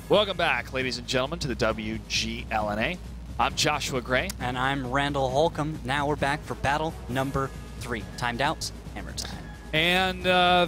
Welcome back, ladies and gentlemen, to the WGLNA. I'm Joshua Gray. And I'm Randall Holcomb. Now we're back for battle number 3. Timed outs, hammer time. And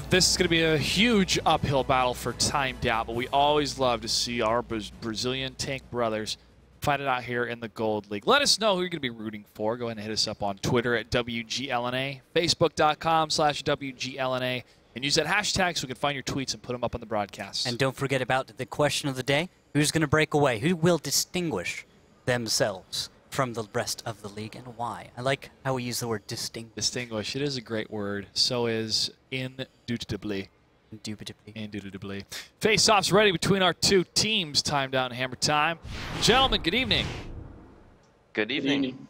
this is going to be a huge uphill battle for timed out, but we always love to see our Brazilian tank brothers fight it out here in the Gold League. Let us know who you're going to be rooting for. Go ahead and hit us up on Twitter at WGLNA, Facebook.com/WGLNA. And use that hashtag so we can find your tweets and put them up on the broadcast. And don't forget about the question of the day. Who's going to break away? Who will distinguish themselves from the rest of the league, and why? I like how we use the word distinguish. Distinguish. It is a great word. So is indubitably. Indubitably. Indubitably. Face-offs ready between our two teams. Timed out in hammer time. Gentlemen, good evening. Good evening.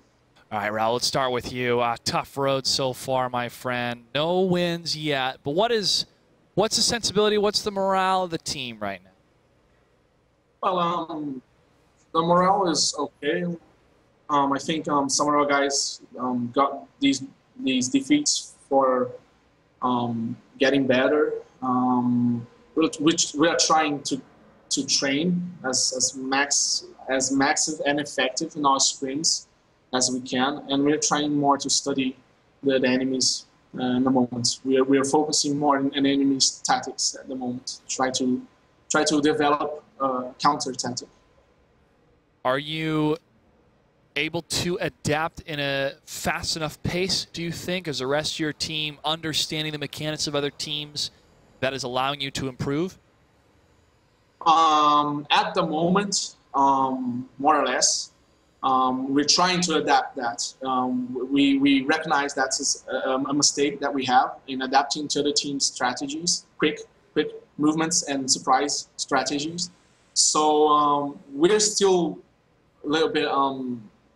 All right, Raul, let's start with you. Tough road so far, my friend. No wins yet. But what's the sensibility? What's the morale of the team right now? Well, the morale is okay. I think some of our guys got these defeats for getting better, which we are trying to train as massive and effective in our sprints as we can, and we're trying more to study the enemies in the moment. We are focusing more on enemies' tactics at the moment. Try to develop a counter tactic. Are you able to adapt in a fast enough pace, do you think, as the rest of your team, understanding the mechanics of other teams, that is allowing you to improve? At the moment, more or less. We're trying to adapt that. We recognize that's a mistake that we have in adapting to the team's strategies, quick movements and surprise strategies. So we're still a little bit,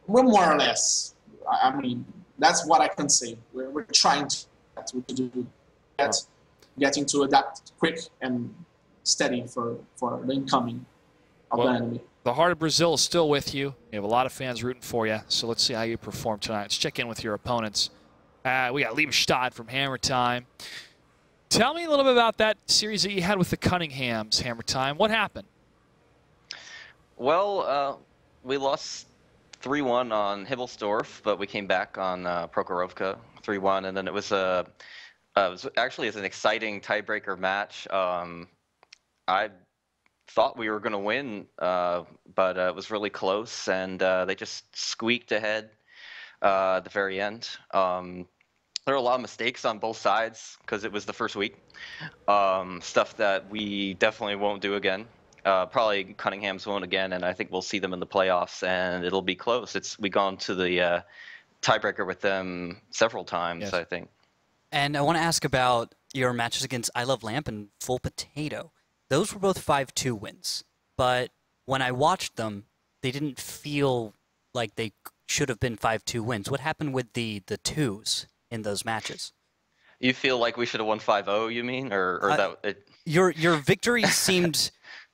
we're more or less. I mean, that's what I can say. We're trying to do that, getting to adapt quick and steady for the incoming of the enemy. The heart of Brazil is still with you. You have a lot of fans rooting for you, so let's see how you perform tonight. Let's check in with your opponents. We got Liebestad from Hammer Time. Tell me a little bit about that series that you had with the Cunninghams, Hammer Time. What happened? Well, we lost 3-1 on Hibbelsdorf, but we came back on Prokhorovka 3-1, and then it was actually an exciting tiebreaker match. I thought we were going to win, but it was really close, and they just squeaked ahead at the very end. There were a lot of mistakes on both sides because it was the first week. Stuff that we definitely won't do again. Probably Cunningham's won't again, and I think we'll see them in the playoffs, and it'll be close. We've gone to the tiebreaker with them several times, yes. I think. And I want to ask about your matches against I Love Lamp and Full Potato. Those were both 5-2 wins, but when I watched them, they didn't feel like they should have been 5-2 wins. What happened with the twos in those matches? You feel like we should have won 5-0, you mean? Your victories seemed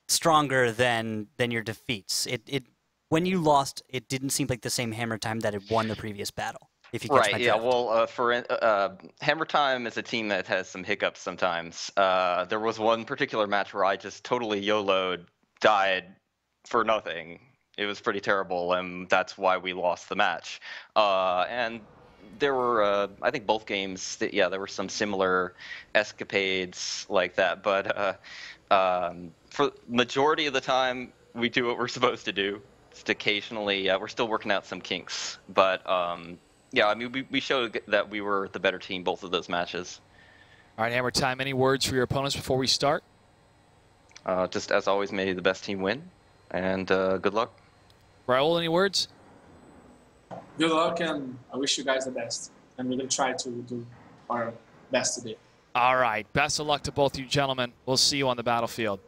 stronger than your defeats. When you lost, it didn't seem like the same Hammer Time that had won the previous battle. If you catch my drift. Well, for Hammer Time is a team that has some hiccups sometimes. There was one particular match where I just totally YOLO'd, died for nothing. It was pretty terrible, and that's why we lost the match. And there were, I think both games, there were some similar escapades like that. But for majority of the time, we do what we're supposed to do. Just occasionally, we're still working out some kinks. But yeah, I mean, we showed that we were the better team both of those matches. All right, Hammer Time, any words for your opponents before we start? Just as always, may the best team win, and good luck. Raul, any words? Good luck, and I wish you guys the best. And we're going to try to do our best today. All right, best of luck to both you gentlemen. We'll see you on the battlefield.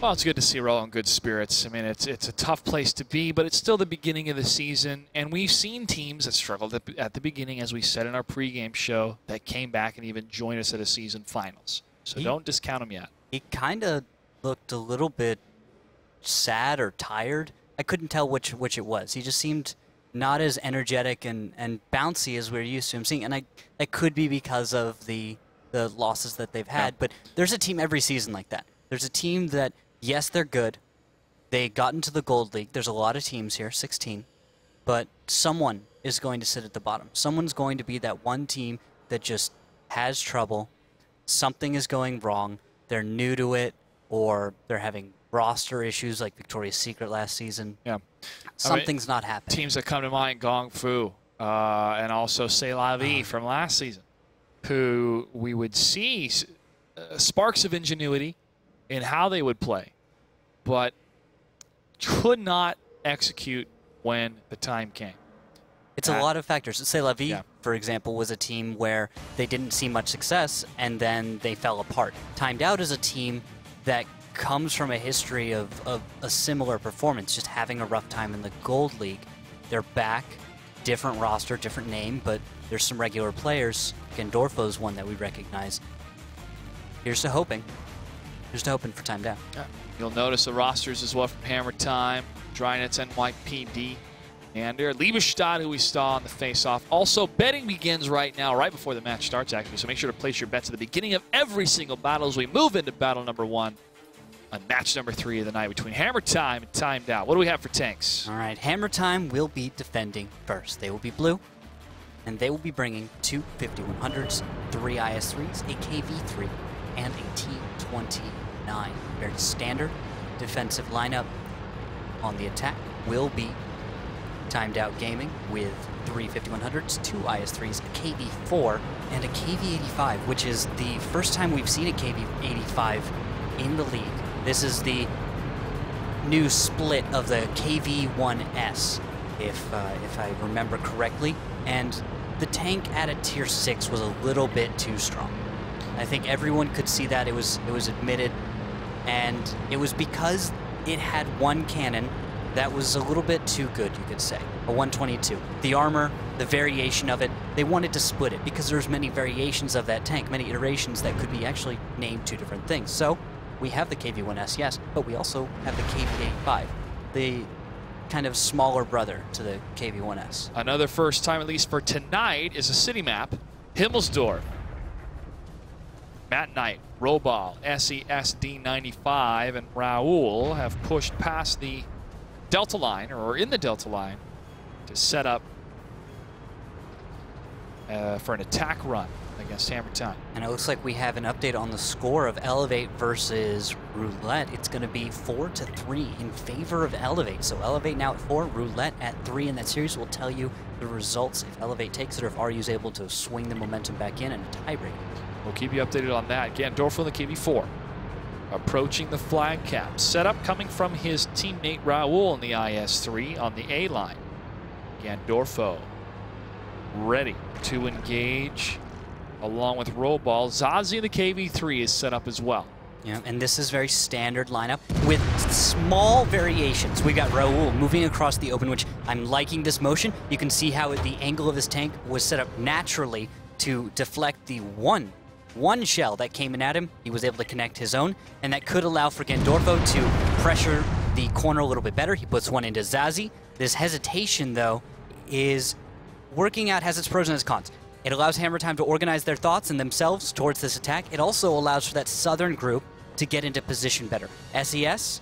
Well, it's good to see Raul in good spirits. I mean, it's a tough place to be, but it's still the beginning of the season, and we've seen teams that struggled at the beginning, as we said in our pregame show, that came back and even joined us at a season finals. So don't discount them yet. He kind of looked a little bit sad or tired. I couldn't tell which it was. He just seemed not as energetic and bouncy as we're used to him seeing, and that could be because of the losses that they've had. But there's a team every season like that. There's a team that Yes, they're good. They got into the Gold League. There's a lot of teams here, 16. But someone is going to sit at the bottom. Someone's going to be that one team that just has trouble. Something is going wrong. They're new to it, or they're having roster issues like Victoria's Secret last season. Yeah. Something's not happening. Teams that come to mind, Gong Fu, and also C'est La Vie from last season, who we would see sparks of ingenuity in how they would play, but could not execute when the time came. It's a lot of factors. C'est La Vie, Yeah. for example, was a team where they didn't see much success, and then they fell apart. Timed Out is a team that comes from a history of a similar performance, just having a rough time in the Gold League. They're back, different roster, different name, but there's some regular players. Gandorfo's one that we recognize. Here's to hoping. Here's to hoping for Timed Out. Yeah. You'll notice the rosters as well from Hammer Time, Drynets, NYPD, and Liebestad, who we saw on the face-off. Also, betting begins right now, right before the match starts, actually. So make sure to place your bets at the beginning of every single battle as we move into battle number 1 on match number 3 of the night between Hammer Time and Timed Out. What do we have for tanks? All right, Hammer Time will be defending first. They will be blue, and they will be bringing 2 5100s, 3 IS3s, a KV3, and a T29. Very standard defensive lineup. On the attack will be Timed Out Gaming with 3 5100s, 2 IS3s, a KV4, and a KV85, which is the first time we've seen a KV85 in the league. This is the new split of the KV1S, if I remember correctly, and the tank at a tier 6 was a little bit too strong. I think everyone could see that. It was admitted, and it was because it had one cannon that was a little bit too good, you could say. A 122. The armor, the variation of it, they wanted to split it because there's many variations of that tank, many iterations that could be actually named 2 different things. So we have the KV1S, yes, but we also have the KV85, the kind of smaller brother to the KV1S. Another first time, at least for tonight, is a city map. Himmelsdorf. Matt Knight, Robal, SESD95, and Raul have pushed past the Delta line, or in the Delta line, to set up for an attack run against Hammer Time. And it looks like we have an update on the score of Elevate versus Roulette. It's going to be 4-3 in favor of Elevate. So Elevate now at 4, Roulette at 3 in that series. Will tell you the results if Elevate takes it or if RU is able to swing the momentum back in and a tiebreak. We'll keep you updated on that. Gandorfo in the KV4. Approaching the flag cap. Setup coming from his teammate Raul in the IS-3 on the A line. Gandorfo ready to engage along with Robal. Zazie in the KV3 is set up as well. Yeah, and this is very standard lineup with small variations. We got Raul moving across the open, which I'm liking this motion. You can see how the angle of this tank was set up naturally to deflect the one shell that came in at him. He was able to connect his own, and that could allow for Gandorfo to pressure the corner a little bit better. He puts one into Zazie. This hesitation, though, is working out, has its pros and its cons. It allows Hammer Time to organize their thoughts and themselves towards this attack. It also allows for that southern group to get into position better. SES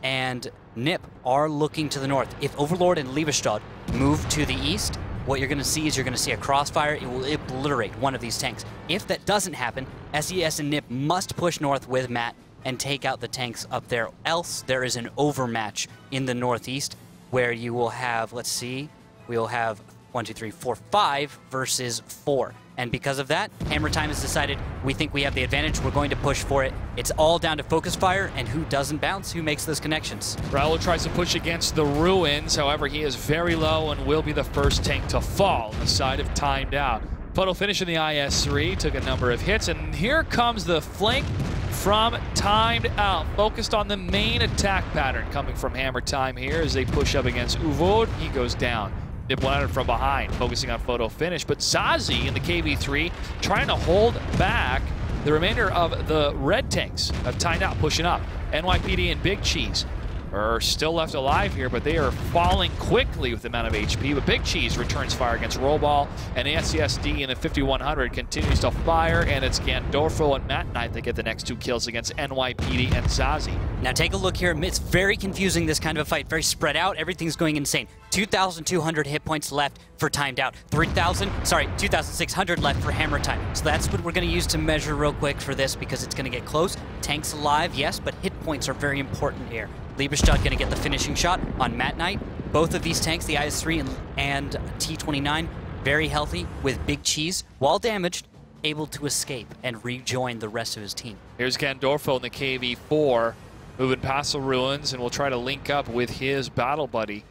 and NIP are looking to the north. If Overlord and Liebestad move to the east, what you're going to see is you're going to see a crossfire. It will obliterate one of these tanks. If that doesn't happen, SES and NIP must push north with Matt and take out the tanks up there. Else, there is an overmatch in the northeast where you will have, let's see, we'll have 1, 2, 3, 4, 5 versus 4. And because of that, Hammer Time has decided we think we have the advantage. We're going to push for it. It's all down to focus fire and who doesn't bounce, who makes those connections. Raul tries to push against the ruins. However, he is very low and will be the first tank to fall on the side of Timed Out. Photo finish in the IS-3, took a number of hits, and here comes the flank from Timed Out. Focused on the main attack pattern coming from Hammer Time here as they push up against Uvod. He goes down. Nip one out from behind, focusing on photo finish. But Zazie in the KV3 trying to hold back the remainder of the red tanks of Timed Out pushing up. NYPD and Big Cheese are still left alive here, but they are falling quickly with the amount of HP. But Big Cheese returns fire against Rollball, and SCSD in the 5100 continues to fire, and it's Gandorfo and Matt Knight that get the next 2 kills against NYPD and Zazie. Now take a look here. It's very confusing, this kind of a fight. Very spread out. Everything's going insane. 2,200 hit points left for Timed Out. 2,600 left for Hammer Time. So that's what we're going to use to measure real quick for this, because it's going to get close. Tanks alive, yes, but hit points are very important here. Lieberstadt going to get the finishing shot on Matt Knight. Both of these tanks, the IS-3 and T-29, very healthy with Big Cheese, while damaged, able to escape and rejoin the rest of his team. Here's Gandorfo in the KV-4, moving past the ruins, and will try to link up with his battle buddy,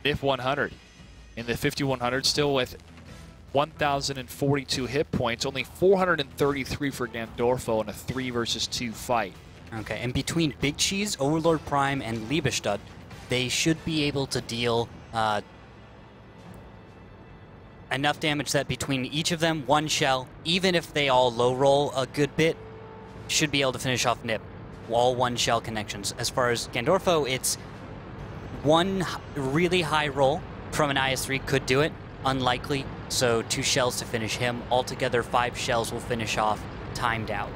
NIP 100. In the 5100, still with 1,042 hit points, only 433 for Gandorfo in a 3 versus 2 fight. Okay, and between Big Cheese, Overlord Prime, and Lieberstadt, they should be able to deal enough damage that between each of them, 1 shell, even if they all low roll a good bit, should be able to finish off NIP. All 1 shell connections. As far as Gandorfo, it's 1 really high roll from an IS-3 could do it. Unlikely, so 2 shells to finish him. Altogether, 5 shells will finish off Timed Out.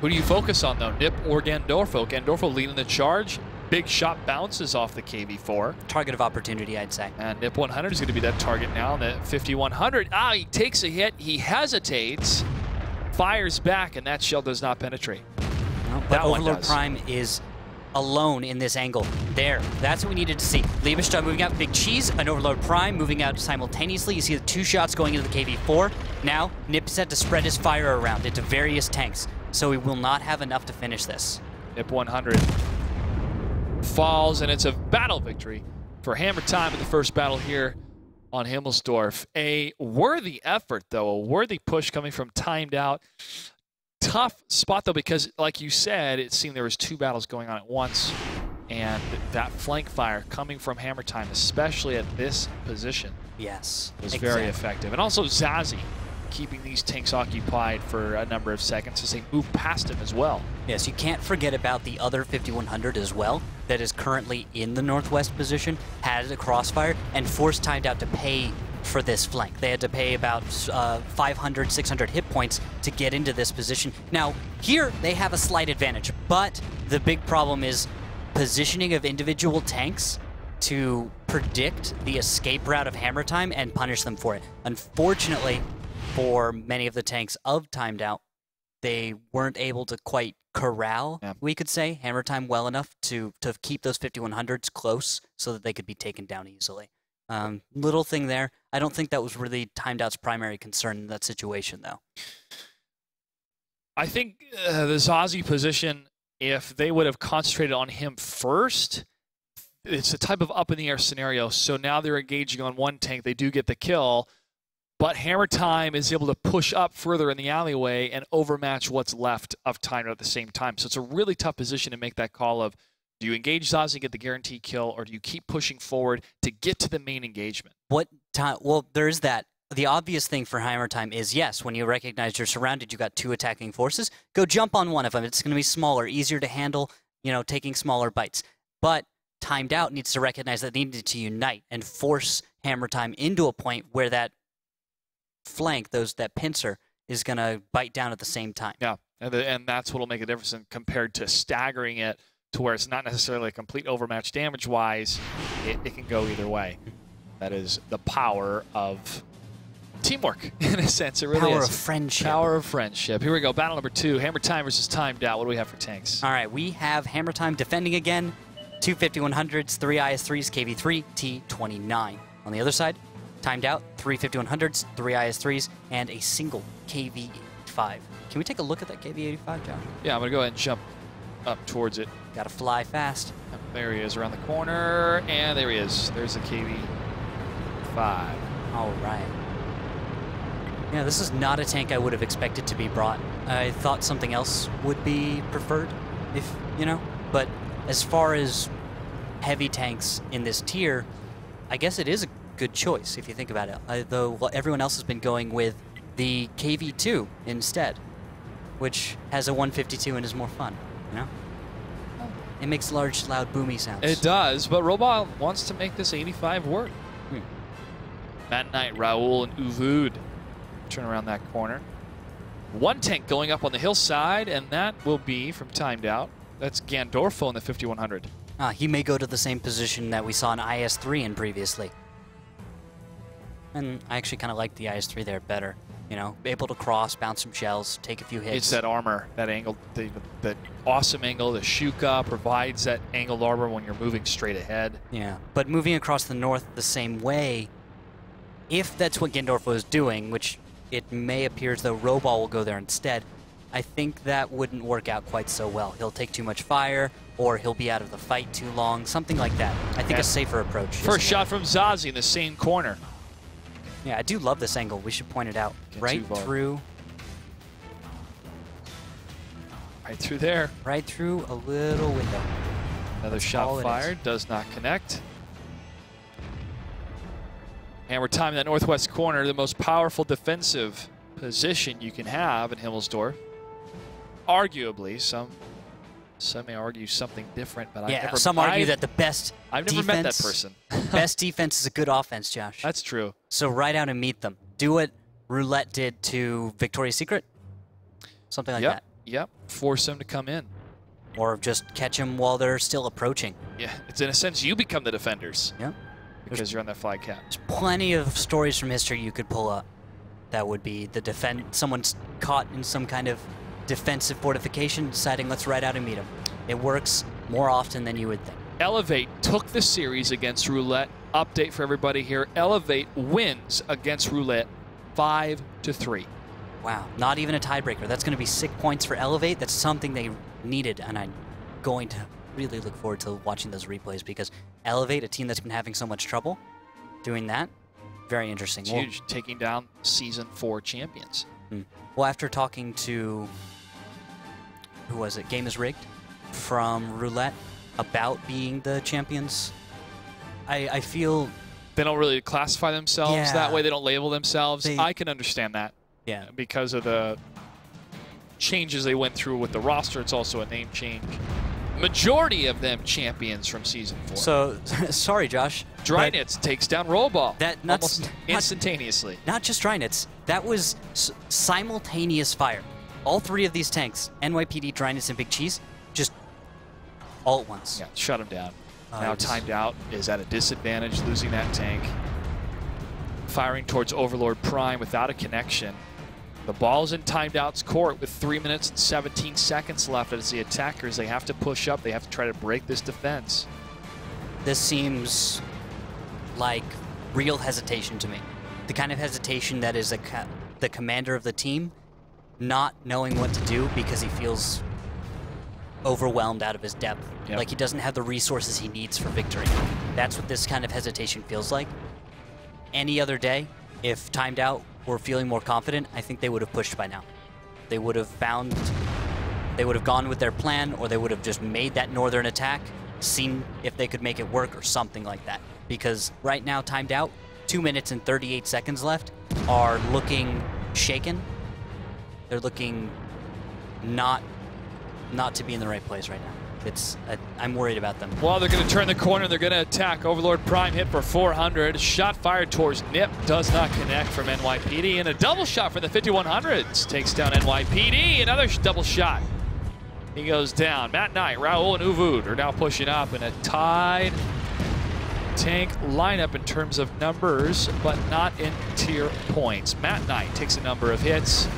Who do you focus on, though, NIP or Gandorfo? Gandorfo leading the charge. Big shot bounces off the KV-4. Target of opportunity, I'd say. And NIP 100 is going to be that target now in the 5100. He takes a hit. He hesitates, fires back, and that shell does not penetrate. No, but Overlord Prime is alone in this angle. There, that's what we needed to see. Lieberstadt moving out, Big Cheese, and Overlord Prime moving out simultaneously. You see the 2 shots going into the KV-4. Now, NIP set to spread his fire around into various tanks, so he will not have enough to finish this. NIP 100 falls, and it's a battle victory for Hammer Time in the first battle here on Himmelsdorf. A worthy effort, though, a worthy push coming from Timed Out. Tough spot, though, because, like you said, it seemed there was 2 battles going on at once, and that flank fire coming from Hammer Time, especially at this position, yes, was very effective. And also Zazie keeping these tanks occupied for a number of seconds as they move past him as well. Yes, you can't forget about the other 5100 as well that is currently in the northwest position, had a crossfire, and forced Timed Out to pay for this flank. They had to pay about 500, 600 hit points to get into this position. Now, here they have a slight advantage, but the big problem is positioning of individual tanks to predict the escape route of Hammer Time and punish them for it. Unfortunately, for many of the tanks of Timed Out, they weren't able to quite corral, we could say, Hammer Time well enough to keep those 5100s close so that they could be taken down easily. Little thing there. I don't think that was really Timed Out's primary concern in that situation, though. I think the Zazie position, if they would have concentrated on him first, it's a type of up-in-the-air scenario. So now they're engaging on 1 tank. They do get the kill, but Hammer Time is able to push up further in the alleyway and overmatch what's left of Timed Out at the same time. So it's a really tough position to make that call of, do you engage Zazie and get the guaranteed kill, or do you keep pushing forward to get to the main engagement? Well, there's that. The obvious thing for Hammer Time is, yes, when you recognize you're surrounded, you got 2 attacking forces, go jump on one of them. It's going to be smaller, easier to handle, taking smaller bites. But Timed Out needs to recognize that they need to unite and force Hammer Time into a point where that flank, that pincer, is going to bite down at the same time. Yeah, and that's what will make a difference compared to staggering it to where it's not necessarily a complete overmatch damage-wise. It can go either way. That is the power of teamwork, in a sense. It really Power is. of friendship. Power of friendship. Here we go. Battle number 2. Hammer Time versus Timed Out. What do we have for tanks? All right, we have Hammer Time defending again. 2 5100s, 3 IS-3s, KV-3, T-29. On the other side, Timed Out, 3 5100s, 3 IS-3s, and a single KV-85. Can we take a look at that KV-85, John? Yeah, I'm going to go ahead and jump up towards it. Gotta fly fast. There he is around the corner, and there he is. There's the KV-5. All right. Yeah, this is not a tank I would have expected to be brought. I thought something else would be preferred, but as far as heavy tanks in this tier, I guess it is a good choice if you think about it. Though everyone else has been going with the KV-2 instead, which has a 152 and is more fun, It makes large, loud, boomy sounds. It does, but Robot wants to make this 85 work. Matt Knight, Raul, and Uvud turn around that corner. One tank going up on the hillside, and that will be from Timed Out. That's Gandorfo in the 5100. He may go to the same position that we saw in IS-3 in previously. And I actually kind of like the IS-3 there better. You know, able to cross, bounce some shells, take a few hits. It's that armor, that angle, that awesome angle. The Shuka provides that angled armor when you're moving straight ahead. Yeah, but moving across the north the same way, if that's what Gandorfo is doing, which it may appear as though Robal will go there instead, I think that wouldn't work out quite so well. He'll take too much fire, or he'll be out of the fight too long, something like that. I think a safer approach. First shot from Zazie in the same corner. Yeah, I do love this angle. We should point it out. Right through. Right through there. Right through a little window. Another shot fired. Does not connect. And we're timing that northwest corner, the most powerful defensive position you can have in Himmelsdorf. Arguably, some may argue something different, but some argue that the best I've never met that person. Best defense is a good offense, Josh. That's true. So ride out and meet them. Do what Roulette did to Victoria's Secret. Something like that. Yep. Force them to come in. Or just catch them while they're still approaching. Yeah, it's in a sense you become the defenders. Yep. Because you're on that flag cap. There's plenty of stories from history you could pull up. That would be the someone's caught in some kind of defensive fortification, deciding let's ride out and meet them. It works more often than you would think. Elevate took the series against Roulette. Update for everybody here. Elevate wins against Roulette 5-3. Wow, not even a tiebreaker. That's going to be 6 points for Elevate. That's something they needed, and I'm going to really look forward to watching those replays because Elevate, a team that's been having so much trouble doing that, very interesting. It's huge, taking down Season 4 champions. Well, after talking to, who was it, Game is Rigged from Roulette about being the champions, I feel... They don't really classify themselves that way. They don't label themselves. I can understand that. Yeah. Because of the changes they went through with the roster, it's also a name change. Majority of them champions from Season 4. So, sorry, Josh. Drynitz takes down Rollball almost instantaneously. Not just Drynitz. That was simultaneous fire. All three of these tanks, NYPD, Drynitz, and Big Cheese, just all at once. Yeah, shut him down. Now Timed Out is at a disadvantage, losing that tank. Firing towards Overlord Prime without a connection. The ball's in Timed Out's court with 3 minutes and 17 seconds left as the attackers, they have to push up. They have to try to break this defense. This seems like real hesitation to me. The kind of hesitation that is the commander of the team not knowing what to do because he feels overwhelmed out of his depth. Yep. Like he doesn't have the resources he needs for victory. That's what this kind of hesitation feels like. Any other day, if Timed Out were feeling more confident, I think they would have pushed by now. They would have gone with their plan, or they would have just made that northern attack, seen if they could make it work or something like that. Because right now, Timed Out, 2 minutes and 38 seconds left, are looking shaken. They're looking not to be in the right place right now. I'm worried about them. Well, they're going to turn the corner. They're going to attack. Overlord Prime hit for 400. Shot fired towards Nip. Does not connect from NYPD. And a double shot for the 5100s. Takes down NYPD. Another double shot. He goes down. Matt Knight, Raul, and Uvud are now pushing up in a tied tank lineup in terms of numbers, but not in tier points. Matt Knight takes a number of hits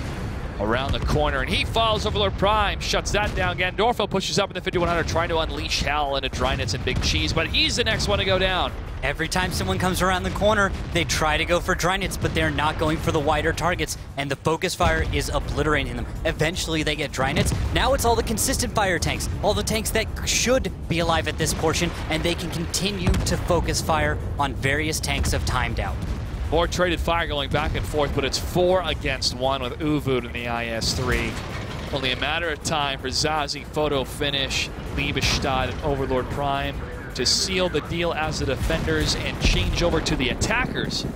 around the corner, and he follows Overlord Prime, shuts that down. Gandorfo pushes up in the 5100, trying to unleash hell into Drynitz and Big Cheese, but he's the next one to go down. Every time someone comes around the corner, they try to go for Drynitz, but they're not going for the wider targets, and the focus fire is obliterating them. Eventually, they get Drynitz. Now it's all the consistent fire tanks, all the tanks that should be alive at this portion, and they can continue to focus fire on various tanks of Timed Out. More traded fire going back and forth, but it's 4 against 1 with Uvud in the IS-3. Only a matter of time for Zazie, Photo Finish, Liebestad, and Overlord Prime to seal the deal as the defenders and change over to the attackers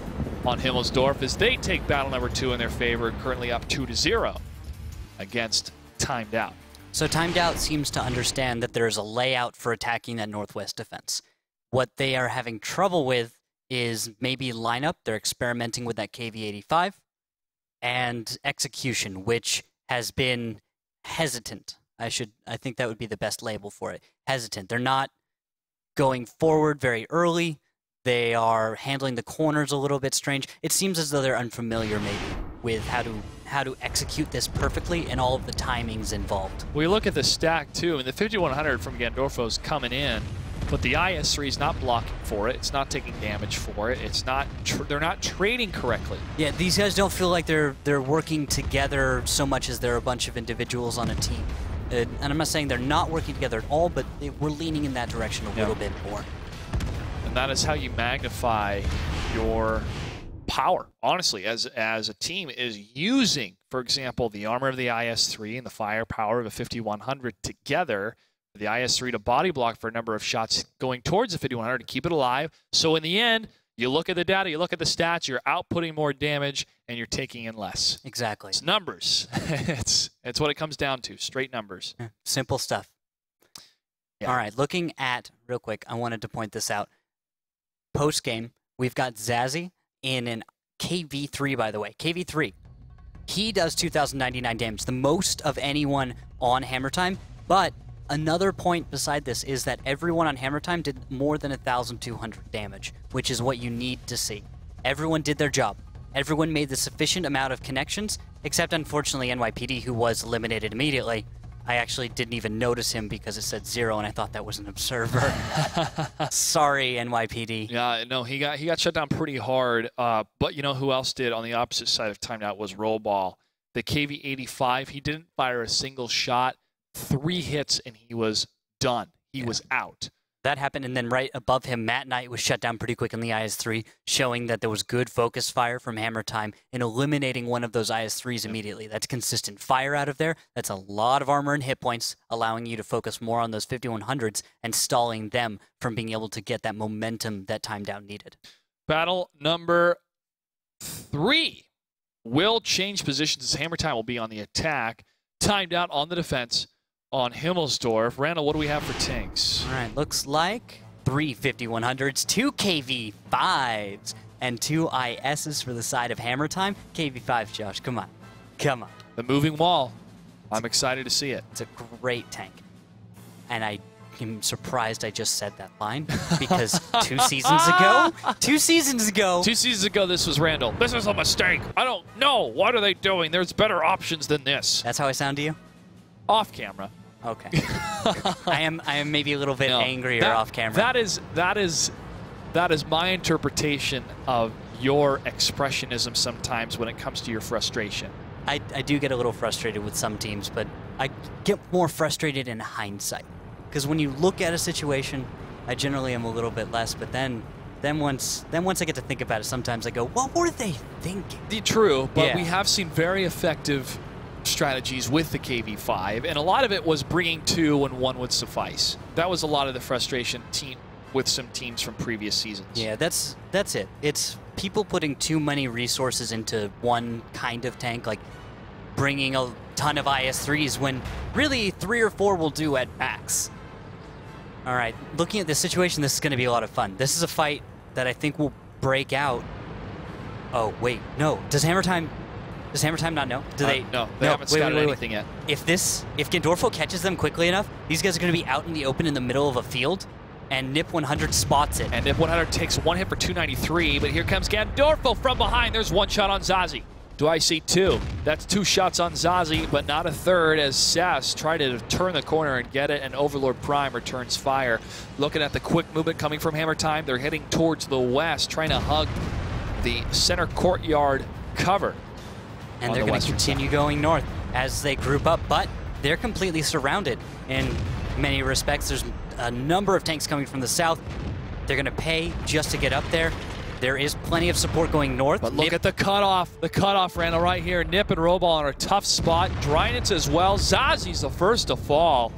on Himmelsdorf as they take battle number 2 in their favor, currently up 2-0 against Timed Out. So Timed Out seems to understand that there's a layout for attacking that northwest defense. What they are having trouble with is maybe lineup. They're experimenting with that KV-85 and execution, which has been hesitant. I think that would be the best label for it. Hesitant. They're not going forward very early. They are handling the corners a little bit strange. It seems as though they're unfamiliar maybe with how to execute this perfectly and all of the timings involved. We look at the stack too, and the 5100 from Gandorfo's coming in, but the IS-3 is not blocking for it. It's not taking damage for it. It's not. They're not trading correctly. Yeah, these guys don't feel like they're working together so much as they're a bunch of individuals on a team. And I'm not saying they're not working together at all, but we're leaning in that direction a little bit more. And that is how you magnify your power, honestly, as a team, is using, for example, the armor of the IS-3 and the firepower of a 5100 together, the IS-3 to body block for a number of shots going towards the 5100 to keep it alive. So in the end, you look at the data, you look at the stats, you're outputting more damage, and you're taking in less. Exactly. It's numbers. it's what it comes down to, straight numbers. Simple stuff. Yeah. All right, looking at, real quick, I wanted to point this out. Post-game, we've got Zazzy in an KV-3, by the way. KV-3. He does 2,099 damage, the most of anyone on Hammer Time. But another point beside this is that everyone on Hammer Time did more than 1,200 damage, which is what you need to see. Everyone did their job. Everyone made the sufficient amount of connections, except unfortunately NYPD, who was eliminated immediately. I actually didn't even notice him because it said 0, and I thought that was an observer. Sorry, NYPD. Yeah, no, he got shut down pretty hard. But you know who else did on the opposite side of timed out was Rollball. The KV-85, he didn't fire a single shot. 3 hits, and he was done. He was out. That happened, and then right above him, Matt Knight was shut down pretty quick in the IS-3, showing that there was good focus fire from Hammer Time in eliminating one of those IS-3s immediately. That's consistent fire out of there. That's a lot of armor and hit points, allowing you to focus more on those 5100s and stalling them from being able to get that momentum that Timed Out needed. Battle number 3 will change positions as Hammer Time will be on the attack. Timed Out on the defense on Himmelsdorf. Randall, what do we have for tanks? All right, looks like 3 5100s, 2 KV-5s, and 2 ISs for the side of Hammer Time. KV-5, Josh, come on. Come on. The moving wall. I'm excited to see it. It's a great tank. And I am surprised I just said that line because 2 seasons ago, this was Randall. This is a mistake. I don't know. What are they doing? There's better options than this. That's how I sound to you? Off camera. Okay. I am maybe a little bit angrier off camera. That is my interpretation of your expressionism sometimes when it comes to your frustration. I do get a little frustrated with some teams, but I get more frustrated in hindsight. Because when you look at a situation, I generally am a little bit less, but then once I get to think about it, sometimes I go, what were they thinking? True, but we have seen very effective strategies with the KV-5, and a lot of it was bringing 2 when 1 would suffice. That was a lot of the frustration with some teams from previous seasons. Yeah, that's it. It's people putting too many resources into one kind of tank, like bringing a ton of IS-3s when really 3 or 4 will do at max. All right, looking at this situation, this is going to be a lot of fun. This is a fight that I think will break out. Oh, wait, no. Does Hammer Time not know? Do they? No, they haven't scouted anything yet. If Gandorfo catches them quickly enough, these guys are going to be out in the open in the middle of a field, and Nip 100 spots it. And Nip 100 takes 1 hit for 293, but here comes Gandorfo from behind. There's 1 shot on Zazie. Do I see 2? That's 2 shots on Zazie, but not a third as Sass tried to turn the corner and get it, and Overlord Prime returns fire. Looking at the quick movement coming from Hammer Time, they're heading towards the west, trying to hug the center courtyard cover. And they're going to continue going north as they group up, but they're completely surrounded in many respects. There's a number of tanks coming from the south. They're going to pay just to get up there. There is plenty of support going north. But look at the cutoff, Randall, right here. Nip and Rollball are a tough spot. Drynitz as well. Zazie's the first to fall.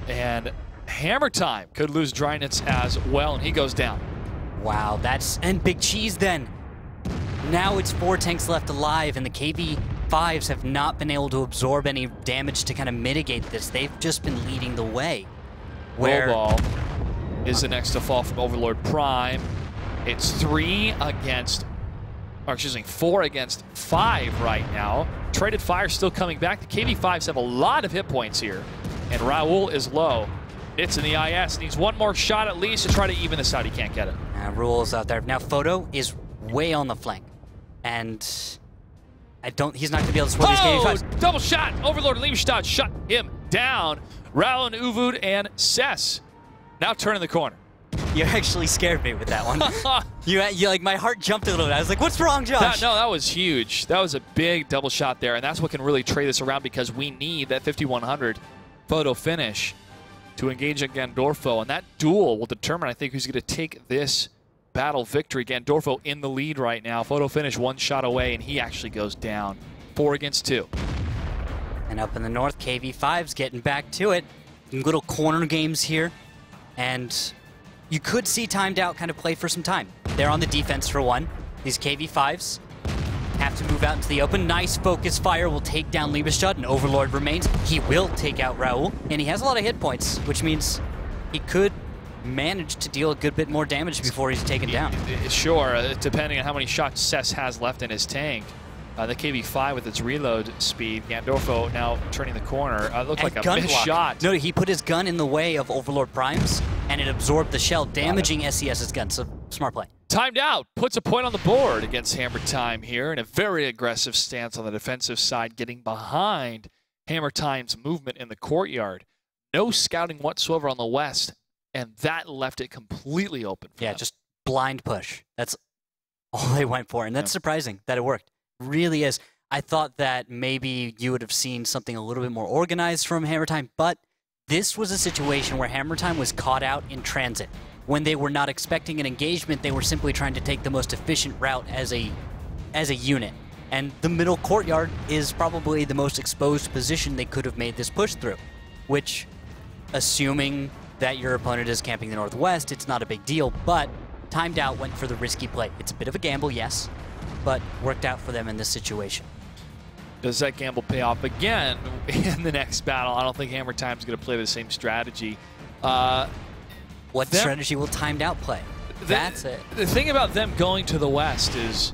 And Hammer Time could lose Drynitz as well, and he goes down. Wow, and Big Cheese then. Now it's 4 tanks left alive, and the KV-5s have not been able to absorb any damage to kind of mitigate this. They've just been leading the way. Ball is the next to fall from Overlord Prime. It's 4 against 5 right now. Traded Fire still coming back. The KV-5s have a lot of hit points here, and Raul is low. It's in the IS. Needs one more shot at least to try to even this out. He can't get it. Raul's out there. Now Photo is way on the flank, and he's not going to be able to swing these KV-5s. Double shot! Overlord Liebestad shut him down. Raul and Uvud and Cess now turning the corner. You actually scared me with that one. you like, my heart jumped a little bit. I was like, what's wrong, Josh? That was huge. That was a big double shot there, and that's what can really trade this around, because we need that 5100 Photo finish to engage at Gandorfo, and that duel will determine, I think, who's going to take this battle victory. Gandorfo in the lead right now. Photo finish 1 shot away, and he actually goes down. 4 against 2. And up in the north, KV-5's getting back to it. Little corner games here, and you could see Timed Out kind of play for some time. They're on the defense for one. These KV-5s have to move out into the open. Nice focus fire will take down Liebestad, and Overlord remains. He will take out Raul, and he has a lot of hit points, which means he could manage to deal a good bit more damage before he's taken down. Sure, depending on how many shots Cess has left in his tank. The KV-5 with its reload speed. Gandorfo now turning the corner. Looked like a missed shot. No, he put his gun in the way of Overlord Prime's, and it absorbed the shell, damaging SES's gun. So, smart play. Timed Out puts a point on the board against Hammer Time here in a very aggressive stance on the defensive side, getting behind Hammer Time's movement in the courtyard. No scouting whatsoever on the west, and that left it completely open for them. Just blind push. That's all they went for, and that's surprising that it worked. Really is. I thought that maybe you would have seen something a little bit more organized from Hammer Time, but this was a situation where Hammer Time was caught out in transit. When they were not expecting an engagement, they were simply trying to take the most efficient route as a unit. And the middle courtyard is probably the most exposed position they could have made this push through, which, assuming that your opponent is camping the northwest, it's not a big deal, but Timed Out went for the risky play. It's a bit of a gamble, yes, but worked out for them in this situation. Does that gamble pay off again in the next battle? I don't think Hammer Time's going to play the same strategy. What strategy will Timed Out play? That's it. The thing about them going to the west is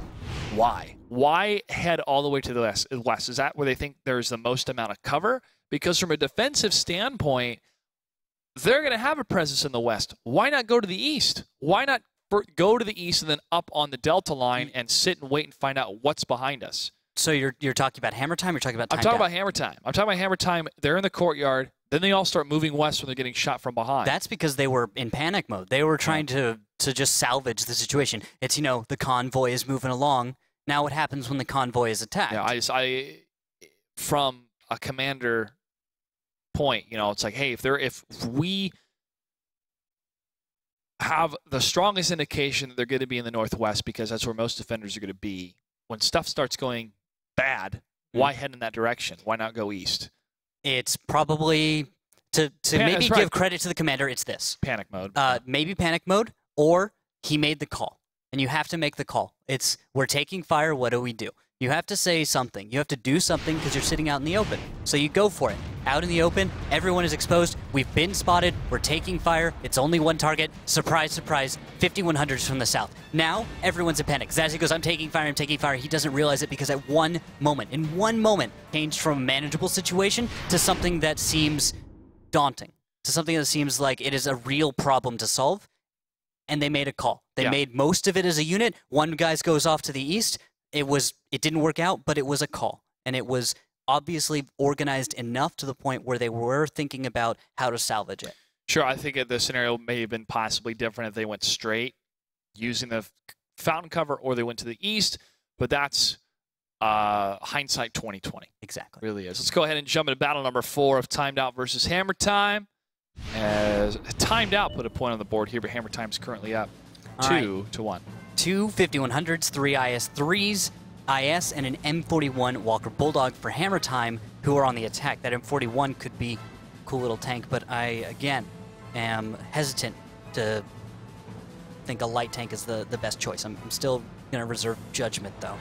why? Why head all the way to the west? Is that where they think there's the most amount of cover? Because from a defensive standpoint, they're going to have a presence in the west. Why not go to the east? Why not go to the east and then up on the Delta line and sit and wait and find out what's behind us? So you're talking about Hammer Time, or you're talking about Timed Out? I'm talking about Hammer Time. I'm talking about Hammer Time. They're in the courtyard. Then they all start moving west when they're getting shot from behind. That's because they were in panic mode. They were trying to just salvage the situation. It's, the convoy is moving along. Now what happens when the convoy is attacked? Yeah, from a commander point, it's like, hey, if we have the strongest indication that they're going to be in the northwest, because that's where most defenders are going to be, when stuff starts going bad, why head in that direction? Why not go east? It's probably, to maybe give credit to the commander, it's this. Panic mode. Maybe panic mode, or he made the call. And you have to make the call. It's, we're taking fire, what do we do? You have to say something. You have to do something because you're sitting out in the open. So you go for it. Out in the open, everyone is exposed. We've been spotted. We're taking fire. It's only one target. Surprise, surprise. 5100s from the south. Now, everyone's in panic. Zazie goes, I'm taking fire, I'm taking fire. He doesn't realize it because in one moment, changed from a manageable situation to something that seems daunting, to something that seems like it is a real problem to solve. And they made a call. They made most of it as a unit. One guy goes off to the east. It didn't work out, but it was a call. And it was obviously organized enough to the point where they were thinking about how to salvage it. Sure, I think the scenario may have been possibly different if they went straight using the fountain cover, or they went to the east, but that's hindsight 2020. Exactly. It really is. Let's go ahead and jump into battle number 4 of Timed Out versus Hammer Time. As Timed Out put a point on the board here, but Hammer Time's currently up 2-1. 2 5100s, 3 IS-3s, IS, and an M41 Walker Bulldog for Hammer Time, who are on the attack. That M41 could be a cool little tank, but I, again, am hesitant to think a light tank is the best choice. I'm still Gonna reserve judgment, though.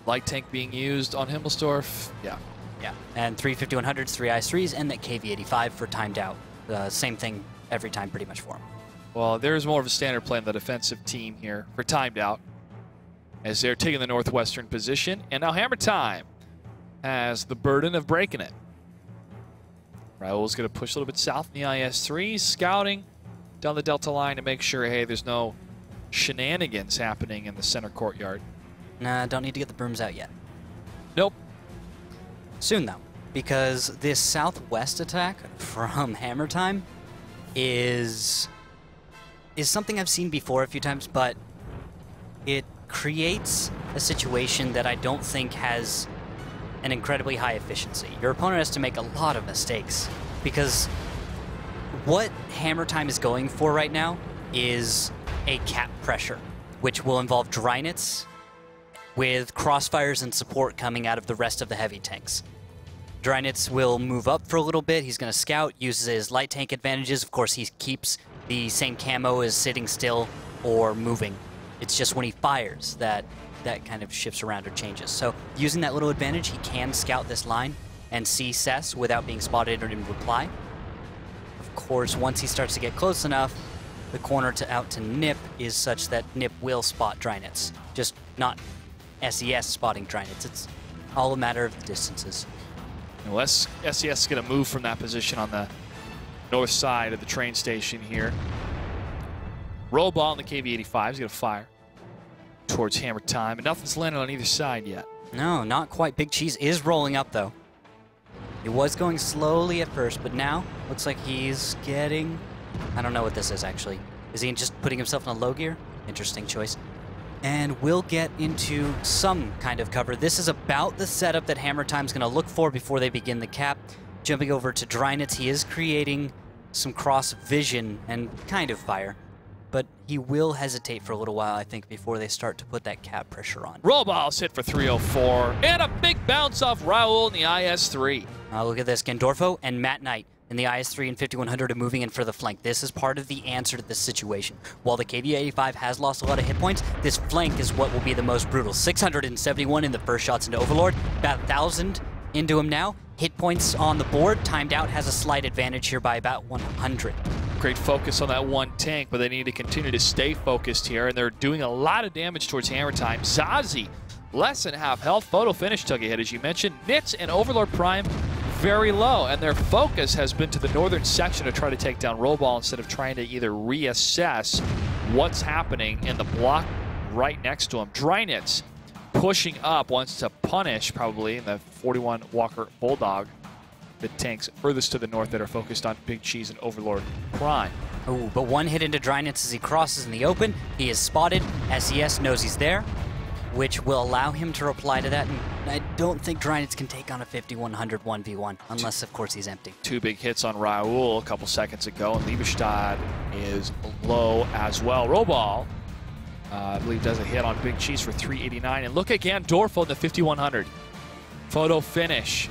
Light tank being used on Himmelsdorf. Yeah. Yeah. And 3 5100s, 3 IS-3s, and that KV-85 for timed out. Same thing every time pretty much for him. Well, there's more of a standard play on the defensive team here for timed out, as they're taking the northwestern position. And now Hammer Time has the burden of breaking it. Raul's going to push a little bit south in the IS-3, scouting down the Delta line to make sure, hey, there's no shenanigans happening in the center courtyard. Nah, don't need to get the brooms out yet. Nope. Soon, though, because this southwest attack from Hammer Time is something I've seen before a few times, but it creates a situation that I don't think has an incredibly high efficiency. Your opponent has to make a lot of mistakes, because what Hammer Time is going for right now is a cap pressure, which will involve Drynets with crossfires and support coming out of the rest of the heavy tanks. Drynets will move up for a little bit. He's going to scout, uses his light tank advantages. Of course, he keeps the same camo as sitting still or moving. It's just when he fires that kind of shifts around or changes. So using that little advantage, he can scout this line and see Cess without being spotted or in reply. Of course, once he starts to get close enough, the corner out to Nip is such that Nip will spot Drynets. Just not SES spotting Drynets. It's all a matter of the distances. Well, SES is going to move from that position on the north side of the train station here. Roll ball on the KV-85 is going to fire towards Hammer Time, and nothing's landed on either side yet. No, not quite. Big Cheese is rolling up, though. He was going slowly at first, but now looks like he's getting... I don't know what this is, actually. Is he just putting himself in a low gear? Interesting choice. And we'll get into some kind of cover. This is about the setup that Hammer Time's going to look for before they begin the cap. Jumping over to Drynets, he is creating some cross vision and kind of fire. But he will hesitate for a little while, I think, before they start to put that cap pressure on. Roll ball's hit for 304, and a big bounce off Raul in the IS-3. Look at this. Gandorfo and Matt Knight in the IS-3 and 5100 are moving in for the flank. This is part of the answer to this situation. While the KV-85 has lost a lot of hit points, this flank is what will be the most brutal. 671 in the first shots into Overlord, about 1,000 into him now. Hit points on the board. Timed out has a slight advantage here by about 100. Great focus on that one tank, but they need to continue to stay focused here, and they're doing a lot of damage towards Hammer Time. Zazie, less than half health. Photo Finish took a hit, as you mentioned. Nits and Overlord Prime very low, and their focus has been to the northern section to try to take down Roll Ball instead of trying to either reassess what's happening in the block right next to him. Drynets pushing up, wants to punish probably in the 41 Walker Bulldog, the tanks furthest to the north that are focused on Big Cheese and Overlord Prime. Oh, but one hit into Drynets as he crosses in the open. He is spotted. SES knows he's there, which will allow him to reply to that. And I don't think Drynets can take on a 5100 1v1, unless, of course, he's empty. Two big hits on Raul a couple seconds ago, and Liebestad is low as well. Robal, I believe, does a hit on Big Cheese for 389. And look at Gandorfo in the 5100. Photo Finish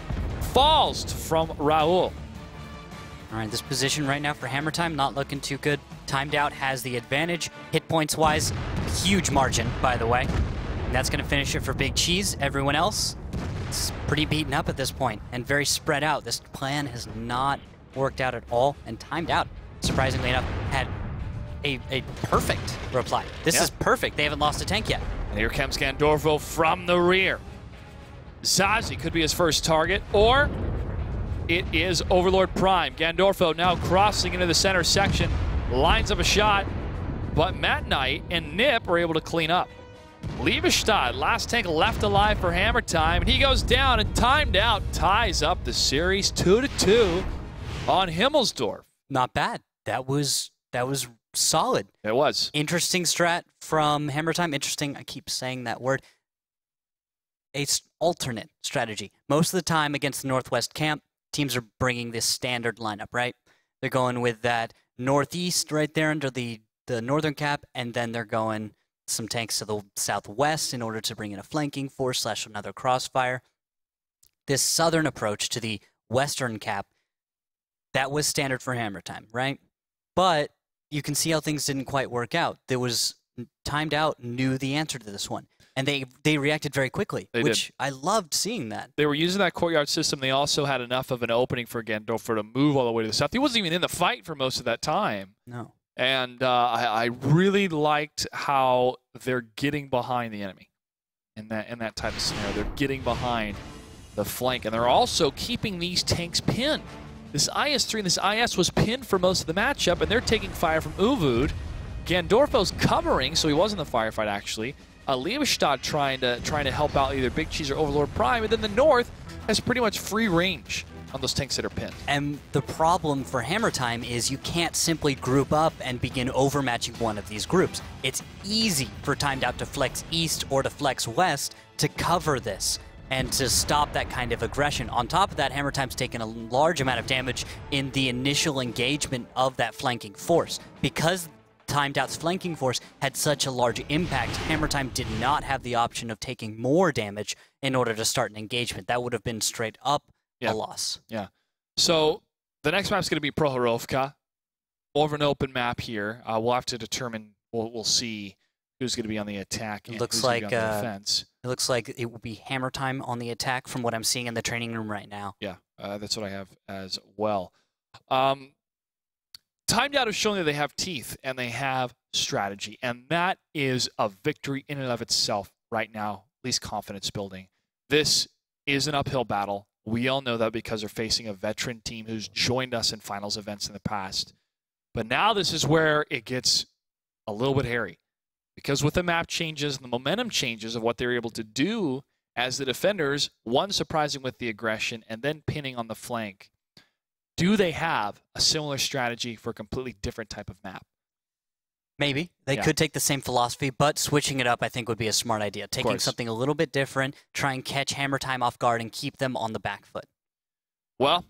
falls from Raul. All right, this position right now for Hammer Time, not looking too good. Timed out has the advantage. Hit points-wise, huge margin, by the way. And that's going to finish it for Big Cheese. Everyone else, it's pretty beaten up at this point and very spread out. This plan has not worked out at all, and Timed Out, surprisingly enough, had a perfect reply. This is perfect. They haven't lost a tank yet. And here comes Gandorfo from the rear. Zazie could be his first target, or it is Overlord Prime. Gandorfo now crossing into the center section, lines up a shot, but Matt Knight and Nip are able to clean up. Liebestad, last tank left alive for Hammer Time, and he goes down, and Timed Out ties up the series 2-2 on Himmelsdorf. Not bad. That was solid. It was. Interesting strat from Hammer Time. Interesting, I keep saying that word. A alternate strategy. Most of the time against the Northwest camp, teams are bringing this standard lineup, right? They're going with that Northeast right there under the Northern cap, and then they're going some tanks to the Southwest in order to bring in a flanking force / another crossfire. This Southern approach to the Western cap, that was standard for Hammer Time, right? But you can see how things didn't quite work out. There was Timed Out knew the answer to this one, and they reacted very quickly, which I loved seeing that. They were using that courtyard system. They also had enough of an opening for Gandolfo to move all the way to the south. He wasn't even in the fight for most of that time. No. And I really liked how they're getting behind the enemy in that type of scenario. They're getting behind the flank, and they're also keeping these tanks pinned. This IS-3 and this IS was pinned for most of the matchup, and they're taking fire from Uvud. Gandorfo's covering, so he was in the firefight actually. Liebestad trying to help out either Big Cheese or Overlord Prime, and then the North has pretty much free range on those tanks that are pinned. And the problem for Hammer Time is you can't simply group up and begin overmatching one of these groups. It's easy for Timed Out to flex east or to flex west to cover this and to stop that kind of aggression. On top of that, Hammer Time's taken a large amount of damage in the initial engagement of that flanking force. Because Timed Out's flanking force had such a large impact, Hammer Time did not have the option of taking more damage in order to start an engagement. That would have been straight up a loss. Yeah. So the next map's going to be Prohorovka. Over an open map here. We'll have to determine, we'll see who's going to be on the attack and who's going to be on the defense. It looks like it will be Hammer Time on the attack from what I'm seeing in the training room right now. Yeah, that's what I have as well. Timed Out is showing that they have teeth and they have strategy, and that is a victory in and of itself right now, at least confidence building. This is an uphill battle. We all know that because they're facing a veteran team who's joined us in finals events in the past. But now this is where it gets a little bit hairy. Because with the map changes and the momentum changes of what they're able to do as the defenders, one surprising with the aggression and then pinning on the flank, do they have a similar strategy for a completely different type of map? Maybe. They could take the same philosophy, but switching it up I think would be a smart idea. Taking something a little bit different, try and catch Hammer Time off guard and keep them on the back foot. Well,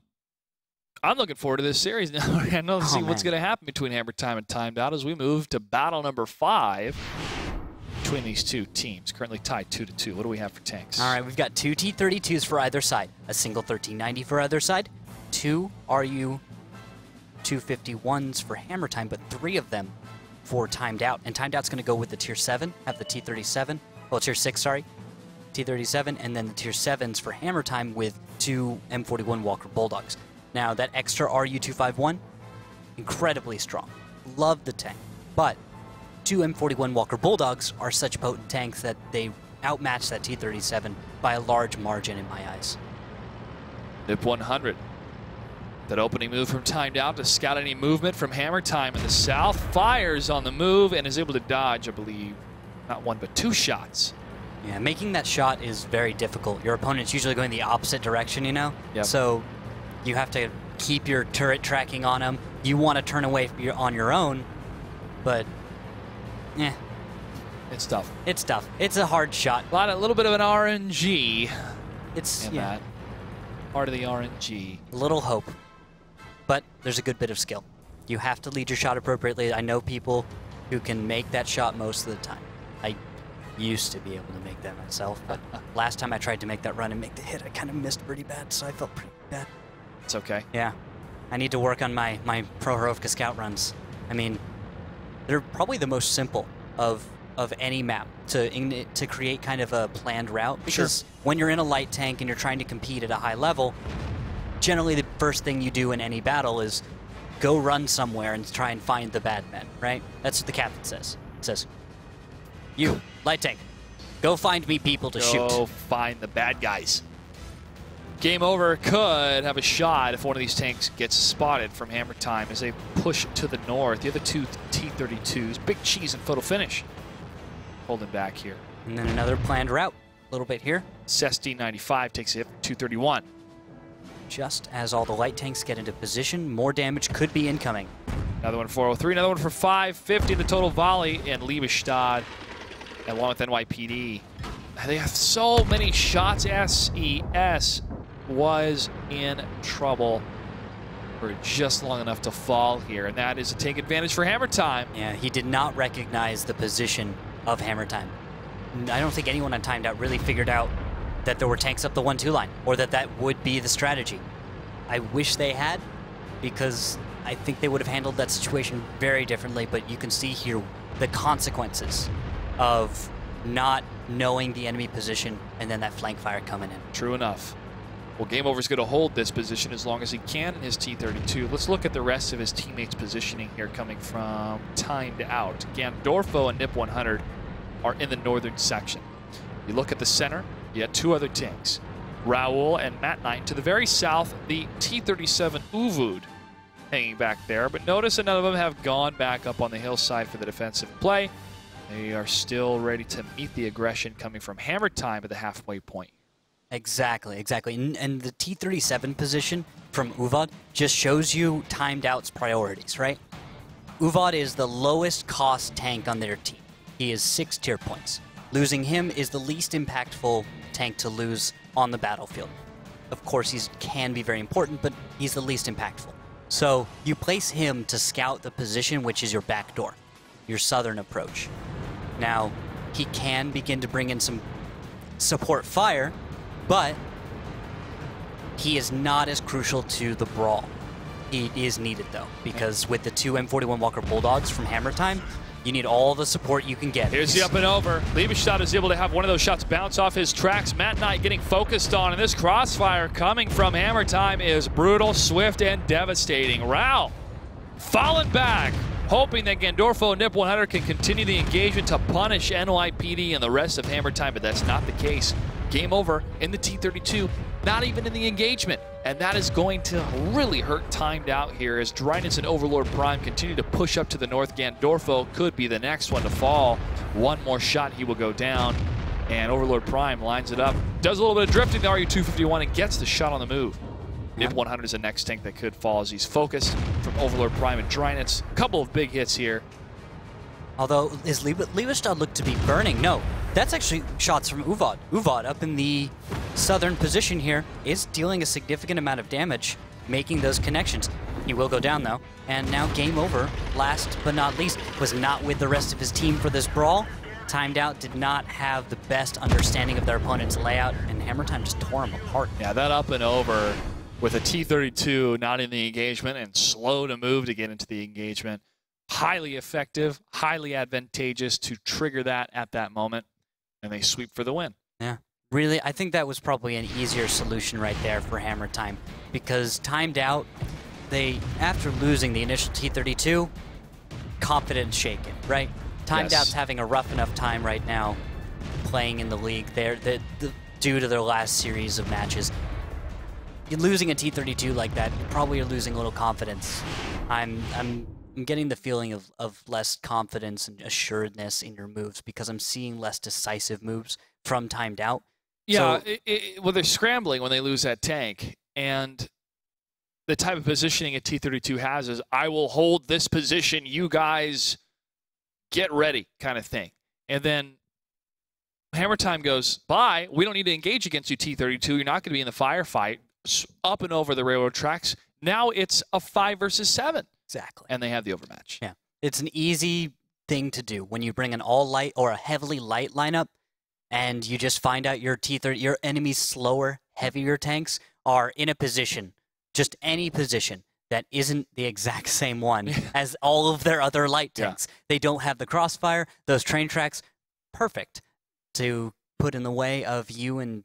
I'm looking forward to this series now. I know to see what's going to happen between Hammer Time and Timed Out as we move to battle number 5 between these two teams. Currently tied 2-2. What do we have for tanks? All right, we've got 2 T-32s for either side, a single 1390 for either side, 2 RU 251s for Hammer Time, but 3 of them for Timed Out. And Timed Out's going to go with the Tier 7, have the T-37, well, Tier 6, sorry, T-37, and then the Tier 7s for Hammer Time with 2 M41 Walker Bulldogs. Now, that extra RU-251, incredibly strong. Love the tank. But 2 M41 Walker Bulldogs are such potent tanks that they outmatch that T-37 by a large margin in my eyes. NIP 100. That opening move from Timed Out to scout any movement from Hammer Time in the south. Fires on the move and is able to dodge, I believe, not 1 but 2 shots. Yeah, making that shot is very difficult. Your opponent's usually going the opposite direction, you know? Yep. So you have to keep your turret tracking on them. You want to turn away on your own, but it's tough. It's tough. It's a hard shot. A little bit of an RNG. It's that part of the RNG. A little hope, but there's a good bit of skill. You have to lead your shot appropriately. I know people who can make that shot most of the time. I used to be able to make that myself, but last time I tried to make that run and make the hit, I kind of missed pretty bad, so I felt pretty bad. It's okay. Yeah. I need to work on my Prohorovka scout runs. I mean, they're probably the most simple of any map to create kind of a planned route. Because when you're in a light tank and you're trying to compete at a high level, generally the first thing you do in any battle is go run somewhere and try and find the bad men, right? That's what the captain says. It says, you, light tank, go find me people to shoot. Go find the bad guys. Game Over could have a shot if one of these tanks gets spotted from Hammer Time as they push to the north. The other 2 T-32s, Big Cheese and Photo Finish, holding back here. And then another planned route, a little bit here. Cesti 95 takes a hit for 231. Just as all the light tanks get into position, more damage could be incoming. Another one for 403, another one for 550, the total volley, and Liebestad, along with NYPD. They have so many shots. SES was in trouble for just long enough to fall here, and that is to take advantage for Hammer Time. Yeah, he did not recognize the position of Hammer Time. I don't think anyone on Timed Out really figured out that there were tanks up the 1-2 line, or that would be the strategy. I wish they had, because I think they would have handled that situation very differently, but you can see here the consequences of not knowing the enemy position and then that flank fire coming in. True enough. Well, Game Over's going to hold this position as long as he can in his T-32. Let's look at the rest of his teammates' positioning here coming from timed out. Gandorfo and Nip 100 are in the northern section. You look at the center, you had two other tanks, Raul and Matt Knight. To the very south, the T-37 Uvud hanging back there. But notice none of them have gone back up on the hillside for the defensive play. They are still ready to meet the aggression coming from Hammer Time at the halfway point. Exactly, exactly. And the T-37 position from Uvad just shows you timed out's priorities, right? Uvad is the lowest cost tank on their team. He is 6 tier points. Losing him is the least impactful tank to lose on the battlefield. Of course, he can be very important, but he's the least impactful. So you place him to scout the position, which is your back door, your southern approach. Now, he can begin to bring in some support fire, but he is not as crucial to the brawl. He is needed, though, because with the 2 M41 Walker Bulldogs from Hammer Time, you need all the support you can get. Here's the up and over. Liebestad is able to have one of those shots bounce off his tracks. Matt Knight getting focused on, and this crossfire coming from Hammer Time is brutal, swift, and devastating. Rao falling back, hoping that Gandorfo and Nip 100 can continue the engagement to punish NYPD and the rest of Hammer Time, but that's not the case. Game over in the T-32, not even in the engagement. And that is going to really hurt timed out here as Dryness and Overlord Prime continue to push up to the north. Gandorfo could be the next one to fall. One more shot, he will go down. And Overlord Prime lines it up. Does a little bit of drifting to RU-251 and gets the shot on the move. Nip 100 is the next tank that could fall as he's focused from Overlord Prime and Dryness. A couple of big hits here. Although, is Liebestad look to be burning? No, that's actually shots from Uvad. Uvad up in the southern position here is dealing a significant amount of damage, making those connections. He will go down though, and now game over. Last but not least, was not with the rest of his team for this brawl. Timed out, did not have the best understanding of their opponent's layout, and Hammer Time just tore him apart. Yeah, that up and over with a T-32 not in the engagement and slow to move to get into the engagement. Highly effective, highly advantageous to trigger that at that moment, and they sweep for the win. Yeah, really, I think that was probably an easier solution right there for Hammer Time, because timed out, they, after losing the initial T-32, confidence shaken, right? Timed out's having a rough enough time right now playing in the league there due to their last series of matches. You're losing a T-32 like that, you probably are losing a little confidence. I'm getting the feeling of less confidence and assuredness in your moves because I'm seeing less decisive moves from timed out. Yeah, so, well, they're scrambling when they lose that tank, and the type of positioning a T-32 has is, I will hold this position, you guys get ready kind of thing. And then Hammer Time goes, bye, we don't need to engage against you, T-32. You're not going to be in the firefight. Up and over the railroad tracks. Now it's a 5 versus 7. Exactly. And they have the overmatch. Yeah. It's an easy thing to do when you bring an all light or a heavily light lineup and you just find out your your enemy's slower, heavier tanks are in a position, just any position, that isn't the exact same one as all of their other light tanks. Yeah. They don't have the crossfire, those train tracks, perfect to put in the way of you and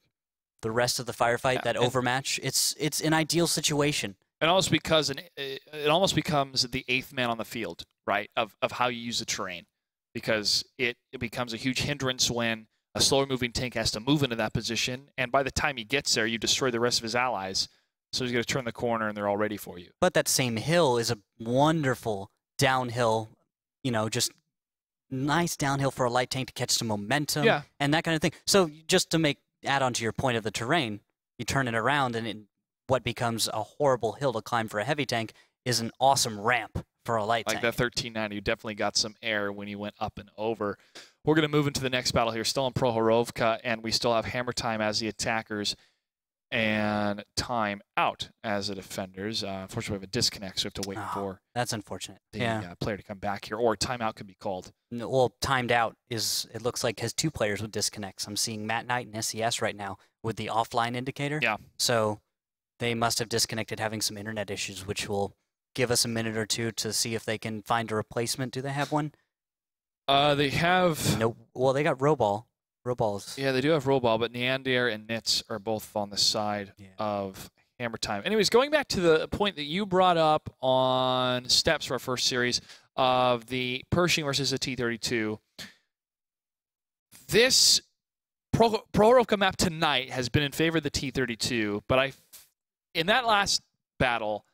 the rest of the firefight, that overmatch. It's an ideal situation. It almost becomes the 8th man on the field, right, of how you use the terrain, because it becomes a huge hindrance when a slower-moving tank has to move into that position, and by the time he gets there, you destroy the rest of his allies, so he's going to turn the corner, and they're all ready for you. But that same hill is a wonderful downhill, just nice downhill for a light tank to catch some momentum and that kind of thing. So just to add on to your point of the terrain, you turn it around, and what becomes a horrible hill to climb for a heavy tank is an awesome ramp for a light tank. Like that 1390, you definitely got some air when you went up and over. We're going to move into the next battle here, still in Prohorovka, and we still have Hammer Time as the attackers and Time Out as the defenders. Unfortunately, we have a disconnect, so we have to wait for that's unfortunate. The player to come back here, or timeout could be called. No, well, timed out it looks like has 2 players with disconnects. I'm seeing Matt Knight and SES right now with the offline indicator. Yeah. So they must have disconnected, having some internet issues, which will give us a minute or two to see if they can find a replacement. Do they have one? They have... No, well, they got Roball. Roball's. Yeah, they do have Roball, but Neander and Nitz are both on the side of Hammer Time. Anyways, going back to the point that you brought up on steps for our first series of the Pershing versus the T-32, this Prokhorovka map tonight has been in favor of the T-32, but in that last battle,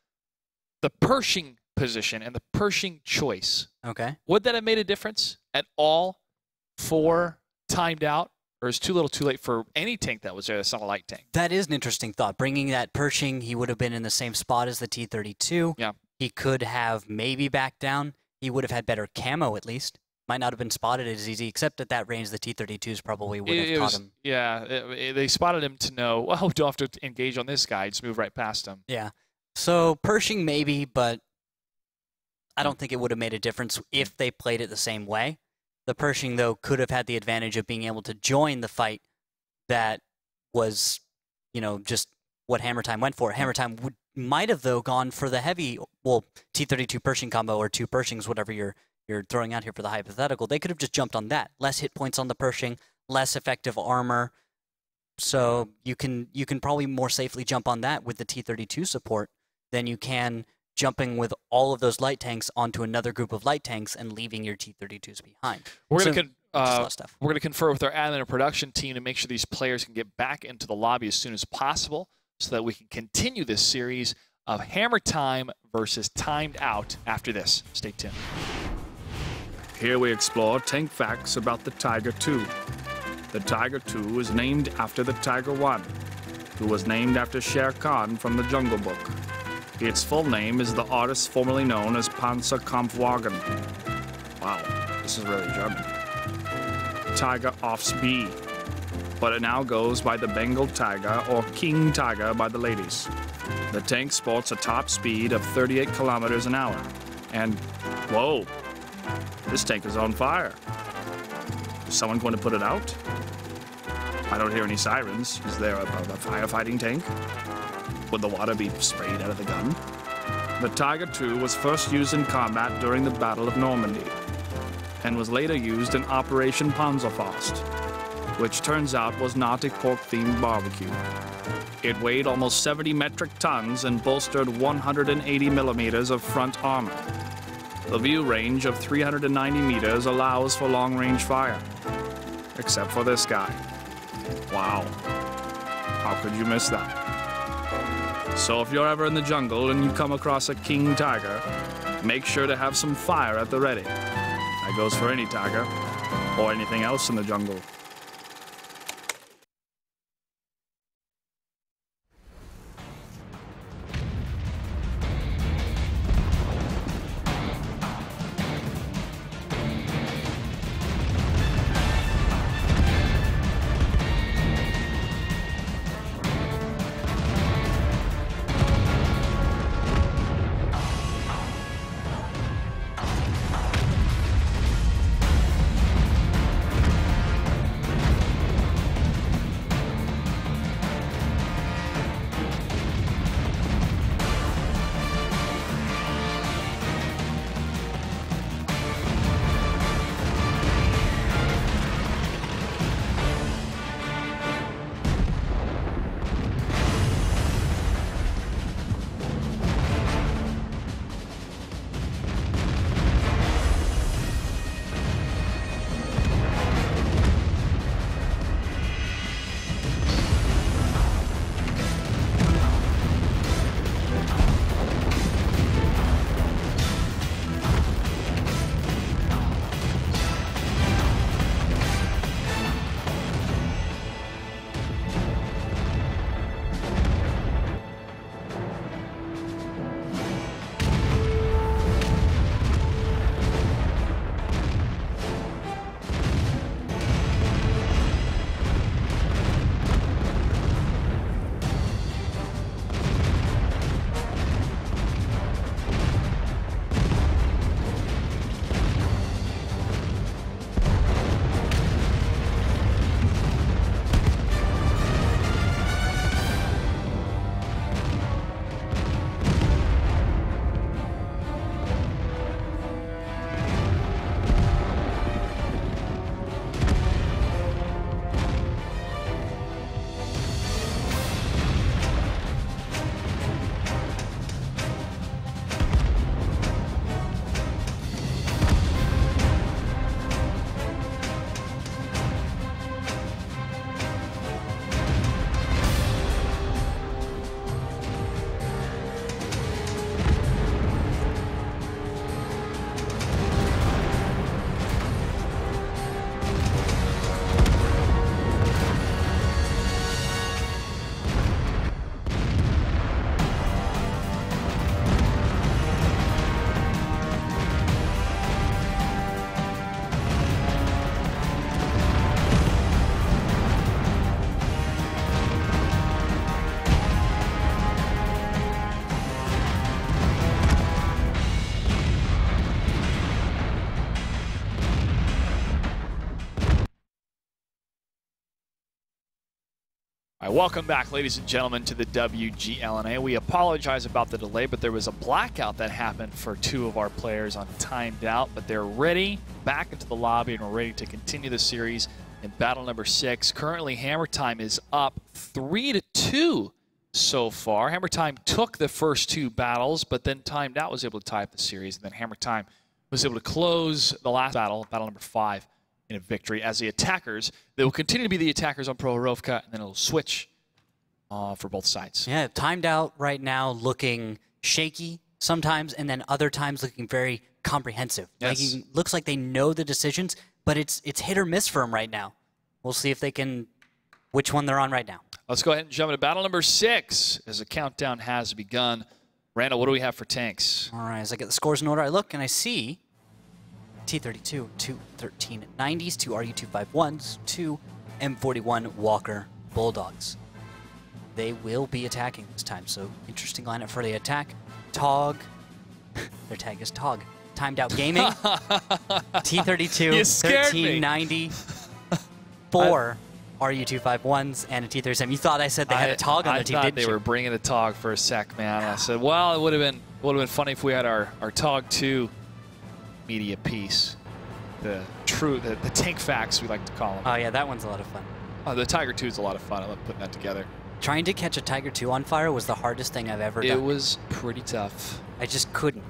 the Pershing position and the Pershing choice, would that have made a difference at all for timed out? Or is too little too late for any tank that was there that's not a light tank? That is an interesting thought. Bringing that Pershing, he would have been in the same spot as the T-32. Yeah. He could have maybe backed down. He would have had better camo at least. Might not have been spotted as easy, except at that range, the T-32s probably would have caught him. Yeah, they spotted him to know, well, we don't have to engage on this guy. Just move right past him. Yeah. So Pershing maybe, but I don't think it would have made a difference if they played it the same way. The Pershing, though, could have had the advantage of being able to join the fight that was, just what Hammer Time went for. Hammer Time might have, though, gone for the heavy, T-32 Pershing combo or two Pershings, whatever you're throwing out here for the hypothetical. They could have just jumped on that. Less hit points on the Pershing, less effective armor. So you can probably more safely jump on that with the T-32 support than you can jumping with all of those light tanks onto another group of light tanks and leaving your T-32s behind. We're going to confer with our admin and production team to make sure these players can get back into the lobby as soon as possible so that we can continue this series of Hammer Time versus Timed Out after this. Stay tuned. Here we explore tank facts about the Tiger II. The Tiger II is named after the Tiger I, who was named after Shere Khan from the Jungle Book. Its full name is the artist formerly known as Panzerkampfwagen. Wow, this is really German. Tiger Offs B, but it now goes by the Bengal Tiger or King Tiger by the ladies. The tank sports a top speed of 38 kilometers an hour. And, whoa, this tank is on fire. Is someone going to put it out? I don't hear any sirens. Is there a firefighting tank? Would the water be sprayed out of the gun? The Tiger II was first used in combat during the Battle of Normandy and was later used in Operation Panzerfaust, which turns out was not a pork-themed barbecue. It weighed almost 70 metric tons and bolstered 180 millimeters of front armor. The view range of 390 meters allows for long-range fire, except for this guy. Wow. How could you miss that? So if you're ever in the jungle and you come across a king tiger, make sure to have some fire at the ready. That goes for any tiger or anything else in the jungle. All right, welcome back, ladies and gentlemen, to the WGLNA. We apologize about the delay, but there was a blackout that happened for 2 of our players on timed out, but they're ready, back into the lobby, and we're ready to continue the series in battle number 6. Currently, Hammer Time is up 3-2 so far. Hammer Time took the first 2 battles, but then timed out, was able to tie up the series, and then Hammer Time was able to close the last battle, battle number 5, in a victory. As the attackers, they will continue to be the attackers on Prohorovka, and then it'll switch for both sides. Yeah, timed out right now looking shaky sometimes, and then other times looking very comprehensive. Yes. Looks like they know the decisions, but it's hit or miss for them right now. We'll see if they can, which one they're on right now. Let's go ahead and jump into battle number 6 as the countdown has begun. Randall, what do we have for tanks? All right, as I get the scores in order, I look and I see T-32, 2 1390s, 2 RU-251s, 2 M41 Walker Bulldogs. They will be attacking this time, so interesting lineup for the attack. Tog, their tag is Tog. Timed Out Gaming, T-32, 1390, 4 RU-251s, and a T-37. You thought I said they had a Tog on their team, didn't you? I thought they were bringing a Tog for a sec, man. I said, well, it would have been funny if we had our Tog 2 media piece. The tank facts, we like to call them. Oh, yeah, that one's a lot of fun. Oh, the Tiger 2 is a lot of fun. I love putting that together. Trying to catch a Tiger 2 on fire was the hardest thing I've ever done. It was pretty tough. I just couldn't.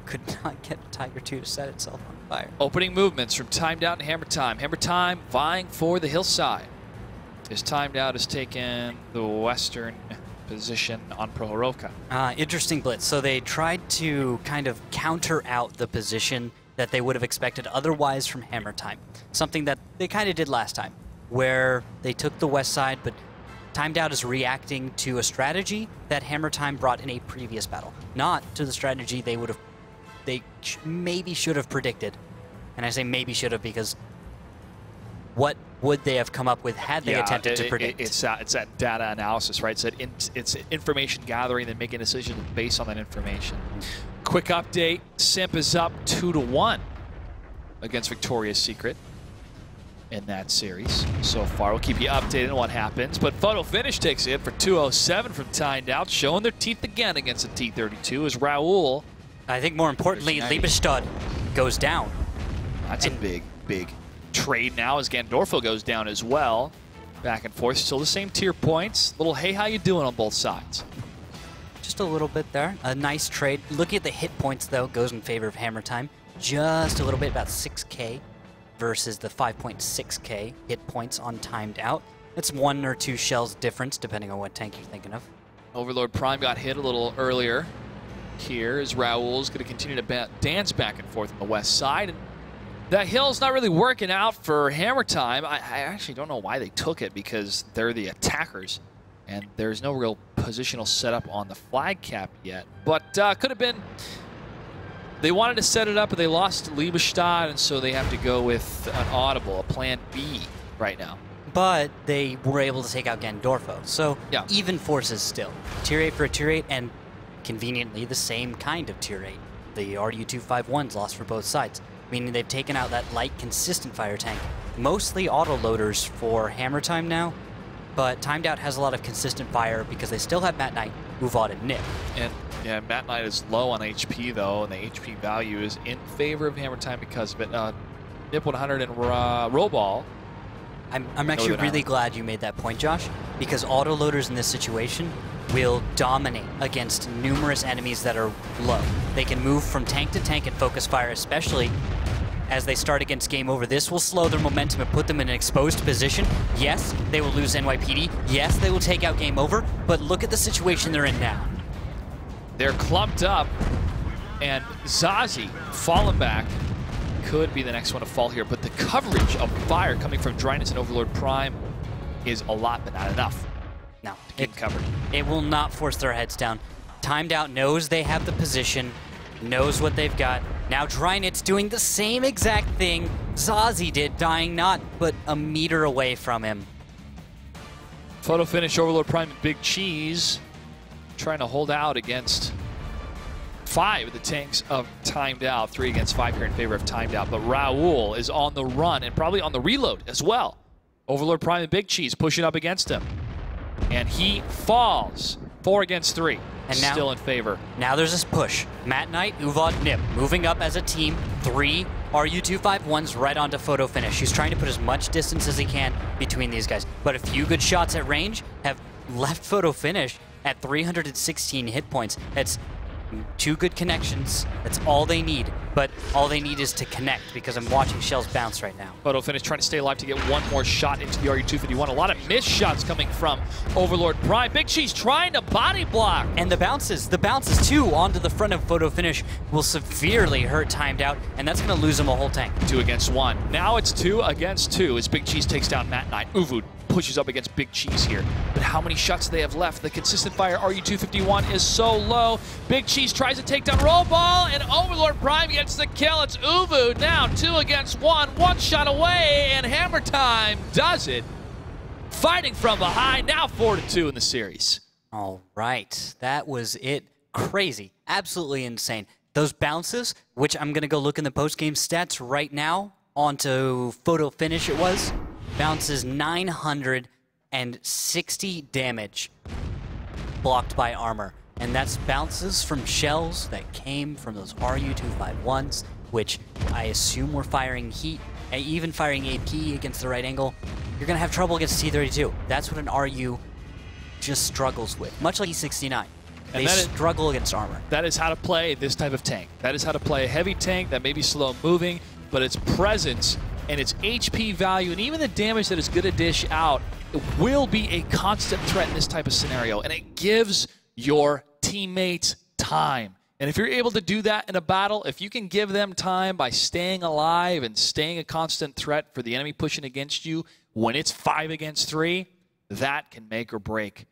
Could not get Tiger 2 to set itself on fire. Opening movements from Timed Out and Hammer Time. Hammer Time vying for the hillside. As Timed Out has taken the western position on Prohorovka. Interesting blitz. So they tried to kind of counter out the position that they would have expected otherwise from Hammer Time. Something that they kind of did last time, where they took the west side, but Timed Out is reacting to a strategy that Hammer Time brought in a previous battle, not to the strategy they maybe should have predicted. And I say maybe should have because what would they have come up with had they attempted to predict? It's that data analysis, right? It's information gathering, then making decisions based on that information. Quick update, Simp is up 2-1 against Victoria's Secret in that series so far. We'll keep you updated on what happens, but Photo Finish takes it for 207 from Timed Out, showing their teeth again against the T-32 as Raul. I think more importantly, Liebestad goes down. That's a big trade now as Gandorfo goes down as well. Back and forth, still the same tier points. Little hey, how you doing on both sides? Just a little bit there. A nice trade. Looking at the hit points, though, goes in favor of Hammer Time. Just a little bit, about 6K versus the 5.6K hit points on Timed Out. That's 1 or 2 shells difference, depending on what tank you're thinking of. Overlord Prime got hit a little earlier here as Raul's going to continue to dance back and forth on the west side. And that hill's not really working out for Hammer Time. I actually don't know why they took it because they're the attackers. And there's no real positional setup on the flag cap yet. But could have been. They wanted to set it up, but they lost to Liebestad, and so they have to go with an audible, a plan B right now. But they were able to take out Gandorfo. So yeah, even forces still. Tier 8 for a Tier 8, and conveniently the same kind of Tier 8. The RU-251s lost for both sides, meaning they've taken out that light, consistent fire tank. Mostly auto-loaders for Hammer Time now, but Timed Out has a lot of consistent fire because they still have Matt Knight, Uvad, and Nip. And yeah, Matt Knight is low on HP though, and the HP value is in favor of Hammer Time because of it. Nip 100 and Roball. I'm actually really glad you made that point, Josh, because auto-loaders in this situation will dominate against numerous enemies that are low. They can move from tank to tank and focus fire, especially as they start against Game Over. This will slow their momentum and put them in an exposed position. Yes, they will lose NYPD. Yes, they will take out Game Over, but look at the situation they're in now. They're clumped up, and Zazie falling back could be the next one to fall here, but the coverage of fire coming from Dryness and Overlord Prime is a lot, but not enough. No, to keep covered. It will not force their heads down. Timed Out knows they have the position, knows what they've got. Now Drynit's doing the same exact thing Zazie did, dying not but a meter away from him. Photo Finish, Overlord Prime, and Big Cheese trying to hold out against 5 of the tanks of Timed Out. 3 against 5 here in favor of Timed Out. But Raul is on the run and probably on the reload as well. Overlord Prime and Big Cheese pushing up against him. And he falls. 4 against 3. And now, still in favor. Now there's this push. Matt Knight, Uvad, Nip moving up as a team. 3 RU-251s right onto photo finish. He's trying to put as much distance as he can between these guys. But a few good shots at range have left photo finish at 316 hit points. That's 2 good connections. That's all they need. But all they need is to connect, because I'm watching shells bounce right now. Photo finish trying to stay alive to get one more shot into the RU-251. A lot of missed shots coming from Overlord Prime. Big Cheese trying to body block. And the bounces too onto the front of photo finish will severely hurt Timed Out, and that's going to lose him a whole tank. 2 against 1. Now it's 2 against 2 as Big Cheese takes down Matt Knight. Uvu pushes up against Big Cheese here. But how many shots do they have left? The consistent fire RU-251 is so low. Big Cheese tries to take down Roll Ball, and Overlord Prime gets the kill. It's Uvu now 2 against 1. 1 shot away, and Hammer Time does it. Fighting from behind, now 4-2 in the series. All right, that was it. Crazy, absolutely insane. Those bounces, which I'm going to go look in the post-game stats right now, onto photo finish it was. Bounces 960 damage blocked by armor. And that's bounces from shells that came from those RU-251s, which I assume were firing heat, and even firing AP against the right angle. You're going to have trouble against T-32. That's what an RU just struggles with, much like E-69. They struggle against armor. That is how to play this type of tank. That is how to play a heavy tank that may be slow moving, but its presence and its HP value and even the damage that it's going to dish out, it will be a constant threat in this type of scenario. And it gives your teammates time. And if you're able to do that in a battle, if you can give them time by staying alive and staying a constant threat for the enemy pushing against you when it's 5 against 3, that can make or break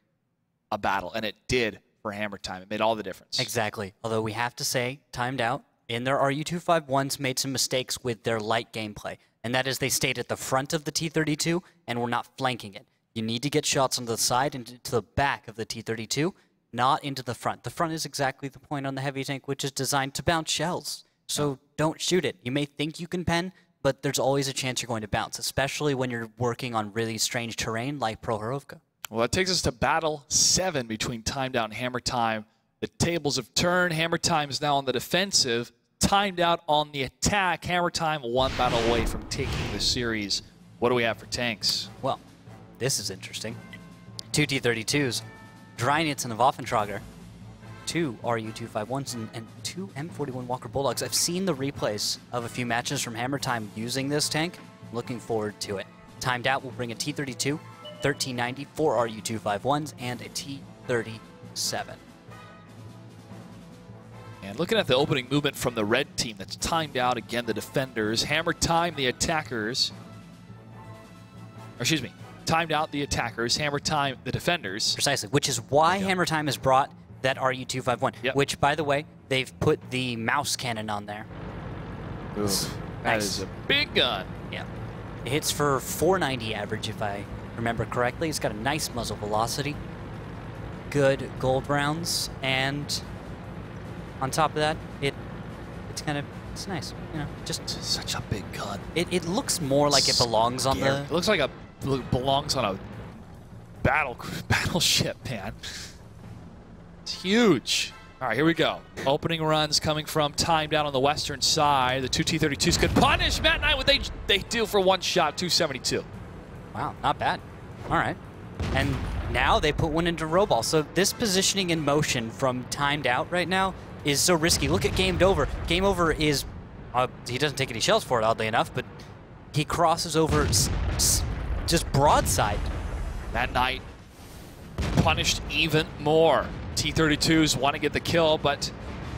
a battle. And it did for Hammer Time. It made all the difference. Exactly. Although we have to say, Timed Out in their RU-251s made some mistakes with their light gameplay. And that is they stayed at the front of the T-32 and were not flanking it. You need to get shots on the side and to the back of the T-32, not into the front. The front is exactly the point on the heavy tank, which is designed to bounce shells. So don't shoot it. You may think you can pen, but there's always a chance you're going to bounce, especially when you're working on really strange terrain like Prohorovka. Well, that takes us to battle 7 between Timed Out and Hammer Time. The tables have turned. Hammer Time is now on the defensive. Timed Out on the attack. Hammer Time 1 battle away from taking the series. What do we have for tanks? Well, this is interesting. 2 T-32s, Drynitz and a Waffentrager, 2 RU-251s, and 2 M41 Walker Bulldogs. I've seen the replays of a few matches from Hammer Time using this tank. Looking forward to it. Timed Out will bring a T-32, 1390, 4 RU-251s, and a T-37. And looking at the opening movement from the red team, that's Timed Out, again, the defenders. Hammer Time, the attackers. Or excuse me, Timed Out, the attackers. Hammer Time, the defenders. Precisely, which is why Hammer Time has brought that RU-251, which, by the way, they've put the mouse cannon on there. Oof, that is a big gun. Yeah. It hits for 490 average, if I remember correctly. It's got a nice muzzle velocity, good gold rounds, and on top of that, it's nice. You know, just such a big gun. It looks more like it belongs on the. It looks like it belongs on a battleship, man. It's huge. All right, here we go. Opening runs coming from Timed Out on the western side. The 2 T-32s could punish Matt Knight. What they do for one shot, 272. Wow, not bad. All right. And now they put one into Roball. So this positioning in motion from Timed Out right now is so risky. Look at Gamed Over. Game Over is, he doesn't take any shells for it, oddly enough, but he crosses over just broadside. Matt Knight punished even more. T-32s want to get the kill, but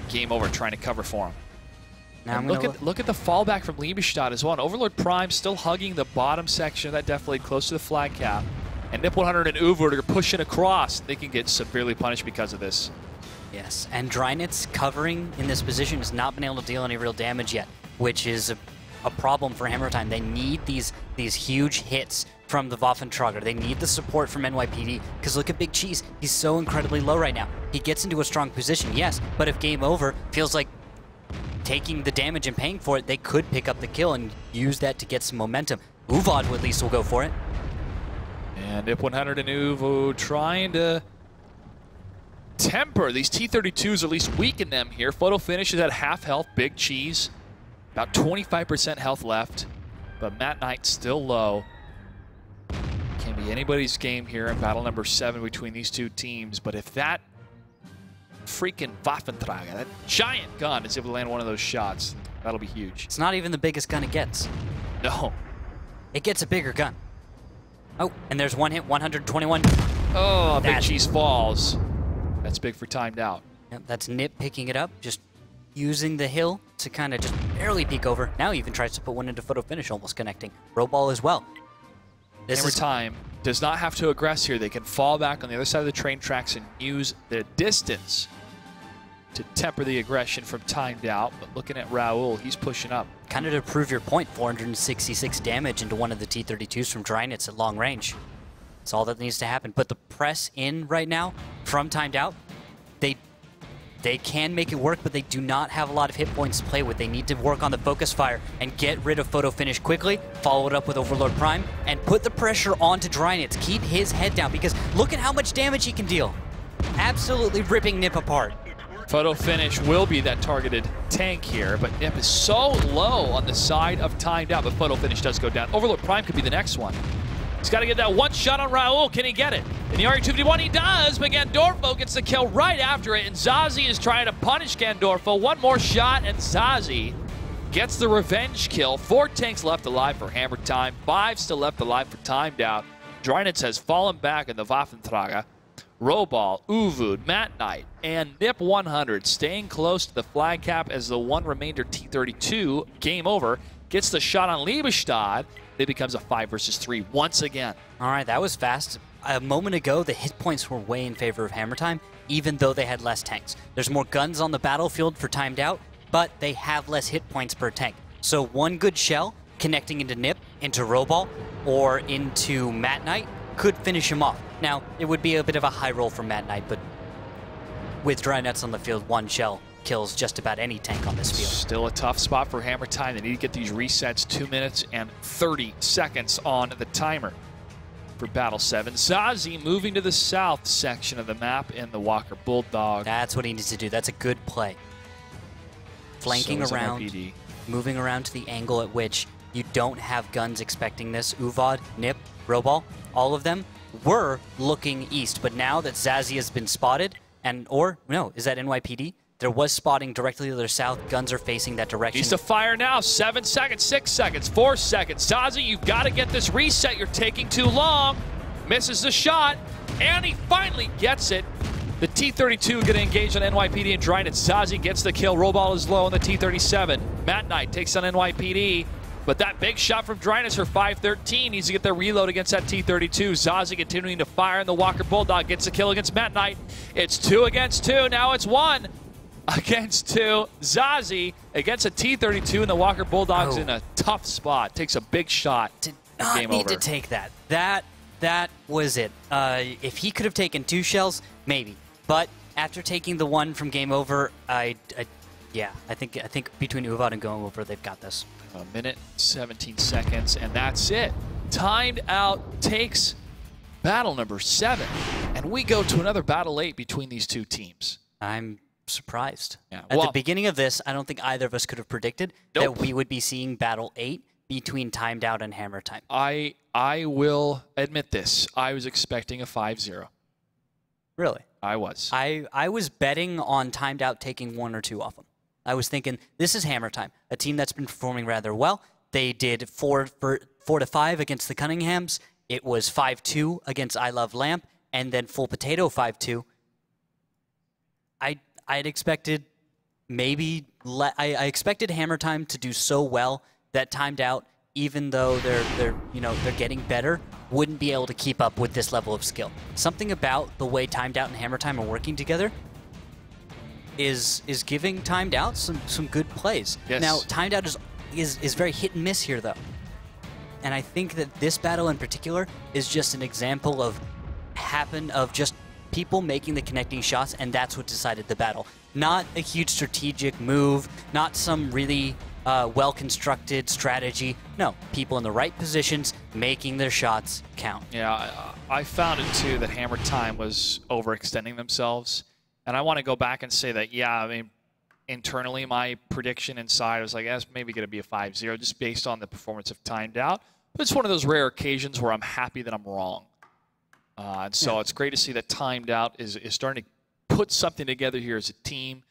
Game Over trying to cover for him. Now look at the fallback from Liebestad as well. And Overlord Prime still hugging the bottom section of that defilade close to the flag cap. And Nip 100 and Uvu are pushing across. They can get severely punished because of this. Yes, and Drynitz covering in this position has not been able to deal any real damage yet, which is a problem for Hammer Time. They need these huge hits from the Waffentrager. They need the support from NYPD, because look at Big Cheese. He's so incredibly low right now. He gets into a strong position, yes, but if Game Over feels like taking the damage and paying for it, they could pick up the kill and use that to get some momentum. Uvad at least will go for it. And Nip 100 and Uvu trying to temper these T-32s, at least weaken them here. Photo Finish is at half health, Big Cheese. About 25% health left, but Matt Knight still low. Can be anybody's game here in battle number 7 between these two teams, but if that freaking Waffenträger, that giant gun, is able to land one of those shots, that'll be huge. It's not even the biggest gun it gets. No. It gets a bigger gun. Oh, and there's one hit, 121. Oh, Big Cheese falls. That's big for timed out. Yep, that's Nip picking it up, just using the hill to kind of just barely peek over. Now he even tries to put one into Photo Finish, almost connecting. Roball as well. Hammer Time does not have to aggress here. They can fall back on the other side of the train tracks and use the distance to temper the aggression from timed out. But looking at Raul, he's pushing up. Kind of to prove your point, 466 damage into one of the T-32s from Drynitz at long range. That's all that needs to happen. But the press in right now from timed out, they can make it work, but they do not have a lot of hit points to play with. They need to work on the focus fire and get rid of Photo Finish quickly, follow it up with Overlord Prime, and put the pressure onto Drynitz. Keep his head down, because look at how much damage he can deal. Absolutely ripping Nip apart. Photo Finish will be that targeted tank here, but Nip is so low on the side of timed out, but Photo Finish does go down. Overlord Prime could be the next one. He's got to get that one shot on Raul. Can he get it? In the RE-251, he does, but Gandorfo gets the kill right after it, and Zazie is trying to punish Gandorfo. One more shot, and Zazie gets the revenge kill. 4 tanks left alive for Hammer Time, 5 still left alive for timed out. Drynitz has fallen back in the Waffenträger. Roball, Uvud, Matt Knight, and Nip 100 staying close to the flag cap as the one remainder T-32, game over, gets the shot on Liebestad. It becomes a 5 versus 3 once again. All right, that was fast. A moment ago, the hit points were way in favor of Hammer Time, even though they had less tanks. There's more guns on the battlefield for timed out, but they have less hit points per tank. So one good shell connecting into Nip, into Roball, or into Matt Knight could finish him off. Now, it would be a bit of a high roll for Matt Knight, but with Drynitz on the field, one shell kills just about any tank on this field. Still a tough spot for Hammer Time. They need to get these resets. 2 minutes and 30 seconds on the timer for Battle 7. Zazie moving to the south section of the map in the Walker Bulldog. That's what he needs to do. That's a good play. Flanking So around, NYPD. moving around to the angle at which you don't have guns expecting this. Uvad, Nip, Roball, all of them were looking east, but now that Zazie has been spotted, is that NYPD? There was spotting directly to their south. Guns are facing that direction. Needs to fire now. 7 seconds, 6 seconds, 4 seconds. Zazie, you've got to get this reset. You're taking too long. Misses the shot, and he finally gets it. The T-32 going to engage on NYPD and Drynitz. Zazie gets the kill. Roball is low on the T-37. Matt Knight takes on NYPD. But that big shot from Drynitz for 513 needs to get their reload against that T-32. Zazie continuing to fire, and the Walker Bulldog gets a kill against Matt Knight. It's 2 against 2. Now it's 1 against 2. Zazie against a T-32, and the Walker Bulldog's in a tough spot. Takes a big shot. Did not Game need over. to take that. That was it. If he could have taken 2 shells, maybe. But after taking the one from game over, I think between Uvad and Game Over, they've got this. A minute, 17 seconds, and that's it. Timed out takes battle number 7, and we go to another battle 8 between these two teams. I'm surprised. Yeah, At well- the beginning of this, I don't think either of us could have predicted that we would be seeing battle 8 between timed out and Hammer Time. I will admit this. I was expecting a 5-0. Really? I was. I was betting on timed out taking 1 or 2 off them. I was thinking, this is Hammer Time, a team that's been performing rather well. They did 4 to 5 against the Cunninghams. It was 5-2 against I Love Lamp, and then Full Potato 5-2. I'd expected I expected Hammer Time to do so well that timed out, even though they're getting better, wouldn't be able to keep up with this level of skill. Something about the way timed out and Hammer Time are working together is giving timed out some good plays. Yes. Now, timed out is very hit and miss here, though. And I think that this battle in particular is just an example of just people making the connecting shots, and that's what decided the battle. Not a huge strategic move, not some really well-constructed strategy. No, people in the right positions making their shots count. Yeah, I found it too that Hammer Time was overextending themselves. And I want to go back and say that, yeah, I mean, internally, my prediction inside was like, that's maybe going to be a 5-0 just based on the performance of Timed Out. But it's one of those rare occasions where I'm happy that I'm wrong. And so it's great to see that Timed Out is starting to put something together here as a team.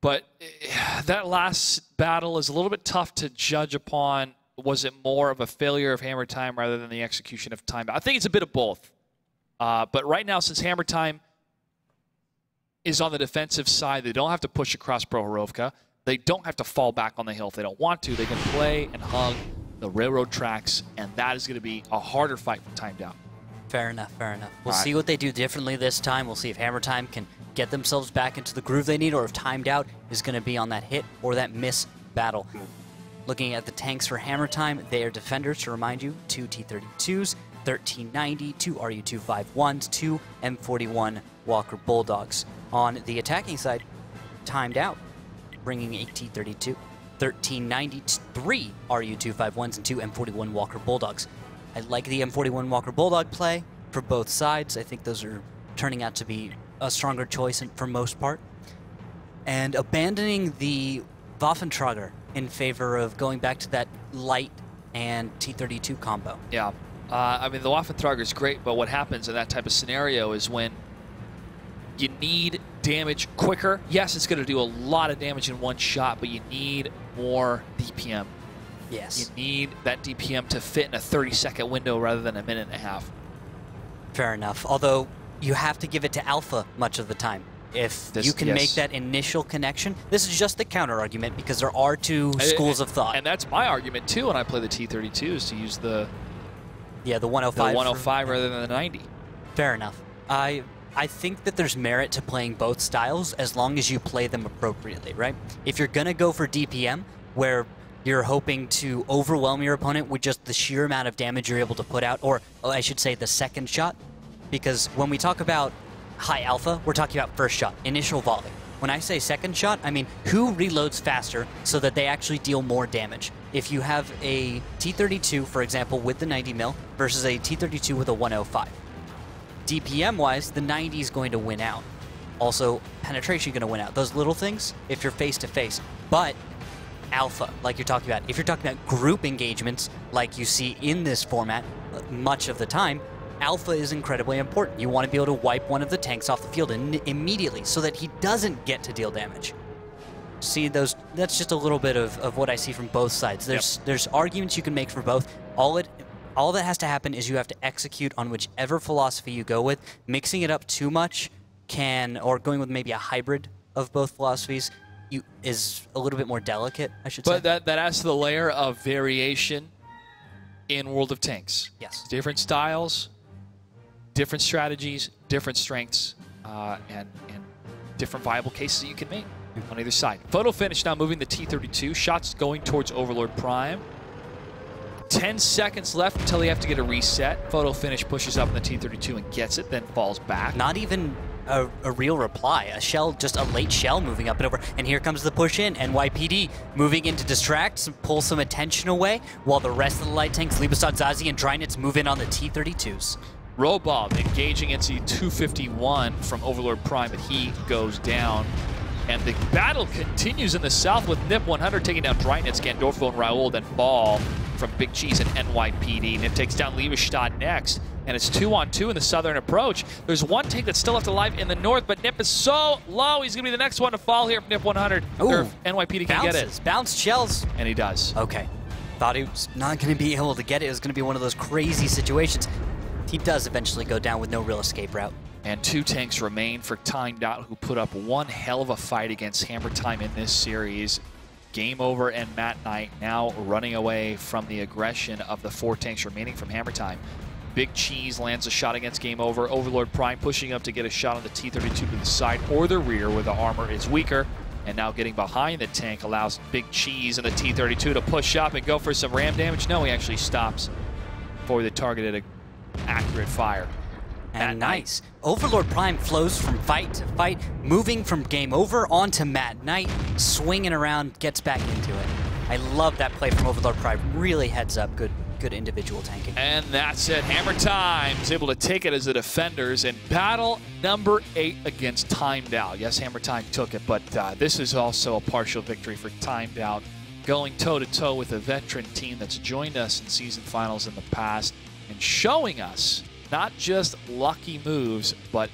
But that last battle is a little bit tough to judge upon. Was it more of a failure of Hammer Time rather than the execution of Timed Out? I think it's a bit of both. But right now, since Hammer Time is on the defensive side, they don't have to push across Prohorovka. They don't have to fall back on the hill if they don't want to. They can play and hug the railroad tracks, and that is going to be a harder fight for Timed Out. Fair enough, fair enough. We'll see what they do differently this time. We'll see if Hammer Time can get themselves back into the groove they need, or if Timed Out is going to be on that hit or that miss battle. Looking at the tanks for Hammer Time, they are defenders, to remind you, 2 T-32s, 1390, 2 RU-251s, 2 M41 Walker Bulldogs. On the attacking side, Timed Out, bringing a T-32, 1390, 3 RU-251s, and 2 M41 Walker Bulldogs. I like the M41 Walker Bulldog play for both sides. I think those are turning out to be a stronger choice for most part. And abandoning the Waffentrager in favor of going back to that light and T-32 combo. Yeah. I mean, the Waffentrager is great, but what happens in that type of scenario is when you need damage quicker. Yes, it's going to do a lot of damage in one shot, but you need more DPM. Yes. You need that DPM to fit in a 30-second window rather than a minute and a half. Fair enough. Although you have to give it to Alpha much of the time. If you can make that initial connection, this is just the counter argument because there are two schools of thought. And that's my argument too when I play the T-32 is to use the 105. The 105 rather than the 90. Fair enough. I think that there's merit to playing both styles as long as you play them appropriately, right? If you're going to go for DPM, where you're hoping to overwhelm your opponent with just the sheer amount of damage you're able to put out, or I should say the second shot, because when we talk about high alpha, we're talking about first shot, initial volley. When I say second shot, I mean who reloads faster so that they actually deal more damage. If you have a T-32, for example, with the 90 mil versus a T-32 with a 105, DPM-wise, the 90 is going to win out. Also, penetration is going to win out. Those little things, if you're face-to-face. But alpha, like you're talking about, if you're talking about group engagements, like you see in this format much of the time, alpha is incredibly important. You want to be able to wipe one of the tanks off the field immediately so that he doesn't get to deal damage. See, that's just a little bit of what I see from both sides. There's arguments you can make for both. All that has to happen is you have to execute on whichever philosophy you go with. Mixing it up too much or going with maybe a hybrid of both philosophies is a little bit more delicate, I should say. But that adds to the layer of variation in World of Tanks. Yes. Different styles, different strategies, different strengths, and different viable cases that you can make on either side. Photo finish now moving the T-32. Shots going towards Overlord Prime. 10 seconds left until they have to get a reset. Photo finish pushes up in the T-32 and gets it, then falls back. Not even a real reply. A shell, just a late shell moving up and over. And here comes the push in. NYPD moving in to distract, pull some attention away, while the rest of the light tanks, Liebestad, Zazie, and Drynitz move in on the T-32s. Robob engaging into 251 from Overlord Prime, but he goes down. And the battle continues in the south with Nip 100 taking down Drynitz, Gandorfo, and Raul, then fall from Big Cheese and NYPD. Nip takes down Liebestad next, and it's 2-on-2 in the southern approach. There's one tank that's still left alive in the north, but Nip is so low, he's going to be the next one to fall here if Nip 100. Or NYPD can get it. Bounced shells. And he does. Okay. Thought he was not going to be able to get it. It was going to be one of those crazy situations. He does eventually go down with no real escape route. And 2 tanks remain for Timed Out, who put up one hell of a fight against Hammer Time in this series. Game Over and Matt Knight now running away from the aggression of the 4 tanks remaining from Hammer Time. Big Cheese lands a shot against Game Over. Overlord Prime pushing up to get a shot on the T-32 to the side or the rear where the armor is weaker. And now getting behind the tank allows Big Cheese and the T-32 to push up and go for some ram damage. No, he actually stops for the targeted accurate fire. And nice. Overlord Prime flows from fight to fight, moving from Game Over onto Matt Knight, swinging around, gets back into it. I love that play from Overlord Pride. Really heads up, good individual tanking. And that's it. Hammer Time is able to take it as the defenders in battle number 8 against Timed Out. Yes, Hammer Time took it, but this is also a partial victory for Timed Out, going toe-to-toe with a veteran team that's joined us in season finals in the past and showing us not just lucky moves, but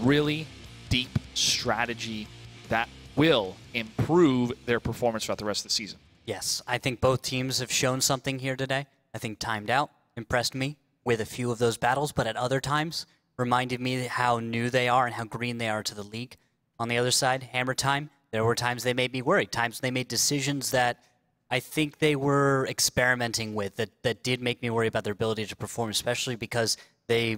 really deep strategy that will improve their performance throughout the rest of the season. Yes, I think both teams have shown something here today. I think Timed Out impressed me with a few of those battles, but at other times reminded me how new they are and how green they are to the league. On the other side, Hammer Time, there were times they made me worried, times they made decisions that I think they were experimenting with that did make me worry about their ability to perform, especially because they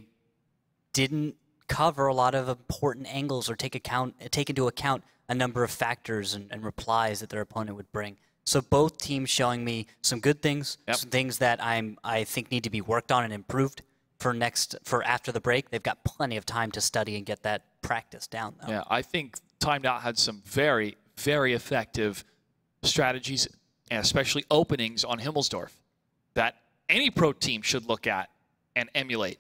didn't cover a lot of important angles or take into account a number of factors and replies that their opponent would bring. So both teams showing me some good things, some things that I think need to be worked on and improved for after the break. They've got plenty of time to study and get that practice down, though. Yeah, I think Timed Out had some very, very effective strategies, and especially openings on Himmelsdorf that any pro team should look at and emulate,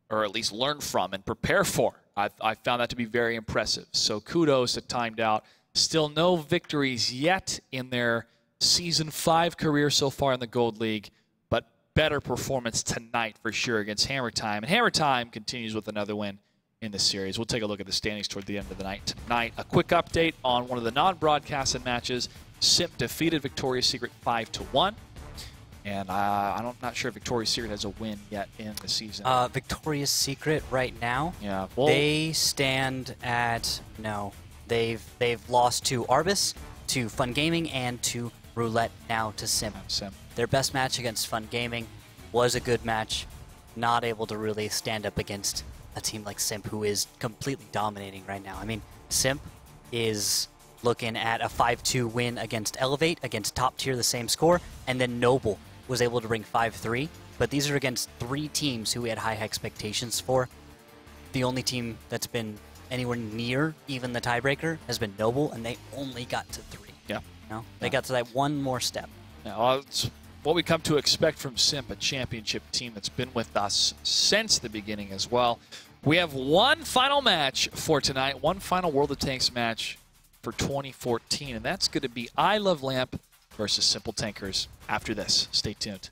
or at least learn from and prepare for. I found that to be very impressive. So kudos to Timed Out. Still no victories yet in their Season 5 career so far in the Gold League, but better performance tonight for sure against Hammer Time. And Hammer Time continues with another win in the series. We'll take a look at the standings toward the end of the night tonight. A quick update on one of the non-broadcasted matches. Simp defeated Victoria's Secret 5-1. And I'm not sure if Victoria's Secret has a win yet in the season. Victoria's Secret right now, yeah, well, they stand at, no, they've lost to Arbus, to Fun Gaming, and to Roulette, now to Simp. Their best match against Fun Gaming was a good match. Not able to really stand up against a team like Simp, who is completely dominating right now. I mean, Simp is looking at a 5-2 win against Elevate, against top tier, the same score, and then Noble was able to bring 5-3. But these are against 3 teams who we had high expectations for. The only team that's been anywhere near even the tiebreaker has been Noble, and they only got to 3. Yeah. You know? They got to that one more step. Yeah, well, it's what we come to expect from Simp, a championship team that's been with us since the beginning as well. We have one final match for tonight, one final World of Tanks match for 2014, and that's going to be I Love Lamp versus Simple Tankers after this. Stay tuned.